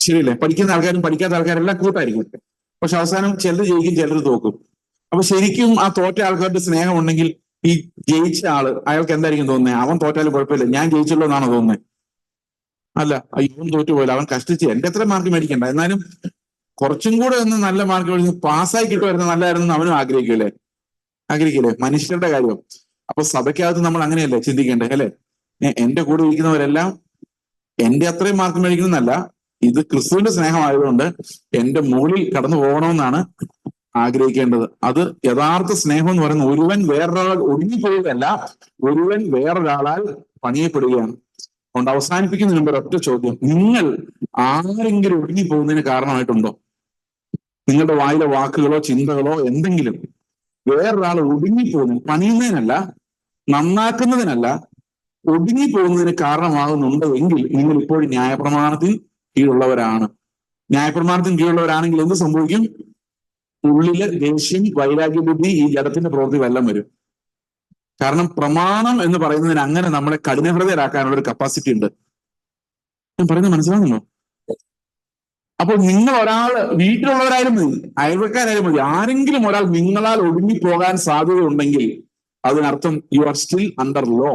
ശരിയല്ലേ? പഠിക്കുന്ന ആൾക്കാരും പഠിക്കാത്ത ആൾക്കാരെല്ലാം കൂട്ടായിരിക്കും. പക്ഷെ അവസാനം ചിലർ ജയിക്കും, ചിലർ തോക്കും. അപ്പൊ ശരിക്കും ആ തോറ്റ ആൾക്കാരുടെ സ്നേഹം ഉണ്ടെങ്കിൽ ഈ ജയിച്ച ആള് അയാൾക്ക് എന്തായിരിക്കും തോന്നുന്നത്? അവൻ തോറ്റാലും കുഴപ്പമില്ല, ഞാൻ ജയിച്ചല്ലോ എന്നാണോ തോന്നുന്നത്? അല്ല, ഇവൻ തോറ്റുപോയില്ല, അവൻ കഷ്ടിച്ച് എന്റെ എത്ര മാർക്ക് മേടിക്കണ്ട, എന്നാലും കുറച്ചും കൂടെ ഒന്ന് നല്ല മാർക്ക് മേടിച്ച് പാസ്സായി കിട്ടുമായിരുന്നു, നല്ലതായിരുന്നു അവനും ആഗ്രഹിക്കില്ലേ? മനുഷ്യരുടെ കാര്യം. അപ്പൊ സഭയ്ക്കകത്ത് നമ്മൾ അങ്ങനെയല്ലേ ചിന്തിക്കേണ്ടത്, അല്ലെ? എന്റെ കൂടെ ഇരിക്കുന്നവരെല്ലാം എന്റെ അത്രയും മാർക്ക് മേടിക്കുന്നതല്ല, ഇത് ക്രിസ്തുവിന്റെ സ്നേഹമായതുകൊണ്ട് എന്റെ മുകളിൽ കടന്നു പോകണമെന്നാണ് ആഗ്രഹിക്കേണ്ടത്. അത് യഥാർത്ഥ സ്നേഹം എന്ന് പറയുന്നത് ഒരുവൻ വേറൊരാൾ ഒടുങ്ങിപ്പോവുകയല്ല, ഒരുവൻ വേറൊരാളാൽ പണിയപ്പെടുകയാണ്. അതുകൊണ്ട് അവസാനിപ്പിക്കുന്നതിന് മുമ്പ് ഒറ്റ ചോദ്യം: നിങ്ങൾ ആരെങ്കിലും ഒടുങ്ങിപ്പോകുന്നതിന് കാരണമായിട്ടുണ്ടോ? നിങ്ങളുടെ വായിലെ വാക്കുകളോ ചിന്തകളോ എന്തെങ്കിലും വേറൊരാൾ ഒടുങ്ങിപ്പോകുന്നു, പണിയുന്നതിനല്ല, നന്നാക്കുന്നതിനല്ല, ഒടുങ്ങിപ്പോകുന്നതിന് കാരണമാകുന്നുണ്ട് എങ്കിൽ നിങ്ങൾ ഇപ്പോഴും ന്യായപ്രമാണത്തിന് കീഴുള്ളവരാണ്. ന്യായപ്രമാണത്തിന് കീഴുള്ളവരാണെങ്കിൽ എന്ത് സംഭവിക്കും? ഉള്ളില് ദേഷ്യം, വൈരാഗ്യ ബുദ്ധി, ഈ ജഡത്തിന്റെ പ്രവൃത്തി എല്ലാം വരും. കാരണം പ്രമാണം എന്ന് പറയുന്നതിന് അങ്ങനെ നമ്മളെ കഠിനഹൃദയരാക്കാനുള്ള ഒരു കപ്പാസിറ്റി ഉണ്ട്. ഞാൻ പറയുന്നത് മനസ്സിലാകുന്നുണ്ടോ? അപ്പോൾ നിങ്ങൾ വീട്ടിലുള്ളവരായാലും മതി, അയൽവക്കാരായാലും മതി, ആരെങ്കിലും ഒരാൾ നിങ്ങളാൽ ഒടുങ്ങിപ്പോകാൻ സാധ്യതയുണ്ടെങ്കിൽ അതിനർത്ഥം you are still under law.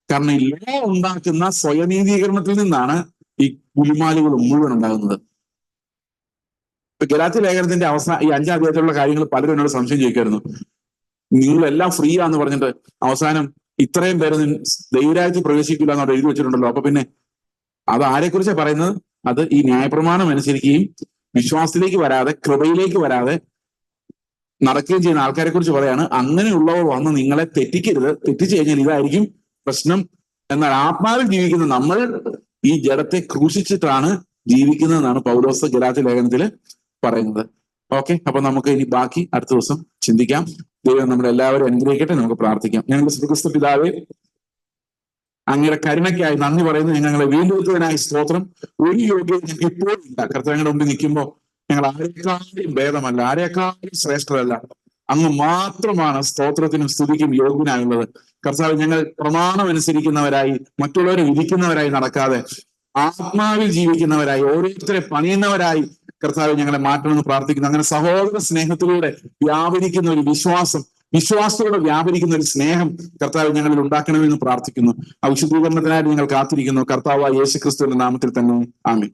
കാരണം ഈ ലോ ഉണ്ടാക്കുന്ന സ്വയനീതീകരണത്തിൽ നിന്നാണ് ഈ കുലിമാലുകൾ മുഴുവൻ ഉണ്ടാകുന്നത്. ഗലാത്യ ലേഖനത്തിന്റെ ഈ 5ാം അധ്യായത്തിലുള്ള കാര്യങ്ങൾ പലരും എന്നോട് സംശയം ചോദിക്കായിരുന്നു. നിങ്ങളെല്ലാം ഫ്രീ ആന്ന് പറഞ്ഞിട്ട് അവസാനം ഇത്രയും പേര് ദൈവരാജ്യത്തിൽ പ്രവേശിക്കില്ല എന്നോട് എഴുതി വെച്ചിട്ടുണ്ടല്ലോ. അപ്പൊ പിന്നെ അത് ആരെക്കുറിച്ചാണ് പറയുന്നത്? അത് ഈ ന്യായപ്രമാണം അനുസരിക്കുകയും വിശ്വാസത്തിലേക്ക് വരാതെ, കൃപയിലേക്ക് വരാതെ നടക്കുകയും ചെയ്യുന്ന ആൾക്കാരെ കുറിച്ച് പറയാണ്. അങ്ങനെയുള്ളവർ വന്ന് നിങ്ങളെ തെറ്റിക്കരുത്, തെറ്റിച്ചു കഴിഞ്ഞാൽ ഇതായിരിക്കും പ്രശ്നം. എന്നാൽ ആത്മാവിൽ ജീവിക്കുന്ന നമ്മൾ ഈ ജഡത്തെ ക്രൂശിച്ചിട്ടാണ് ജീവിക്കുന്നതെന്നാണ് പൗലോസ് ഗലാത്യ ലേഖനത്തിൽ പറയുന്നത്. ഓക്കെ, അപ്പൊ നമുക്ക് ഇനി ബാക്കി അടുത്ത ദിവസം ചിന്തിക്കാം. ദൈവം നമ്മളെല്ലാവരും അനുഗ്രഹിക്കട്ടെ. നമുക്ക് പ്രാർത്ഥിക്കാം. ഞങ്ങളുടെ സ്വർഗ്ഗസ്ഥ പിതാവേ, അങ്ങയുടെ കരുണയ്ക്കായി നന്ദി പറയുന്നു. ഞങ്ങളെ വീണ്ടെടുത്തതിനായി സ്തോത്രം. ഒരു യോഗ്യത ഞങ്ങൾക്ക് ഇപ്പോഴും ഇല്ല. കർത്താവിന്റെ മുമ്പിൽ നിൽക്കുമ്പോൾ ഞങ്ങൾ ആരെക്കാളും ഭേദമല്ല, ആരെക്കാളും ശ്രേഷ്ഠരല്ല. അങ്ങ് മാത്രമാണ് സ്തോത്രത്തിനും സ്തുതിക്കും യോഗ്യനായുള്ളത്. കർത്താവ്, ഞങ്ങൾ പ്രമാണം അനുസരിക്കുന്നവരായി, മറ്റുള്ളവരെ വിധിക്കുന്നവരായി നടക്കാതെ ആത്മാവിൽ ജീവിക്കുന്നവരായി, ഓരോരുത്തരെ പണിയുന്നവരായി കർത്താവ് ഞങ്ങളെ മാറ്റണമെന്ന് പ്രാർത്ഥിക്കുന്നു. അങ്ങനെ സഹോദര സ്നേഹത്തിലൂടെ വ്യാപരിക്കുന്ന ഒരു വിശ്വാസത്തോടെ വ്യാപരിക്കുന്ന ഒരു സ്നേഹം കർത്താവ് ഞങ്ങളിൽ ഉണ്ടാക്കണമെന്ന് പ്രാർത്ഥിക്കുന്നു. ആ വിശുദ്ധീകരണത്തിനായി ഞങ്ങൾ കാത്തിരിക്കുന്നു. കർത്താവായ യേശുക്രിസ്തുവിന്റെ നാമത്തിൽ തന്നെ ആമേൻ.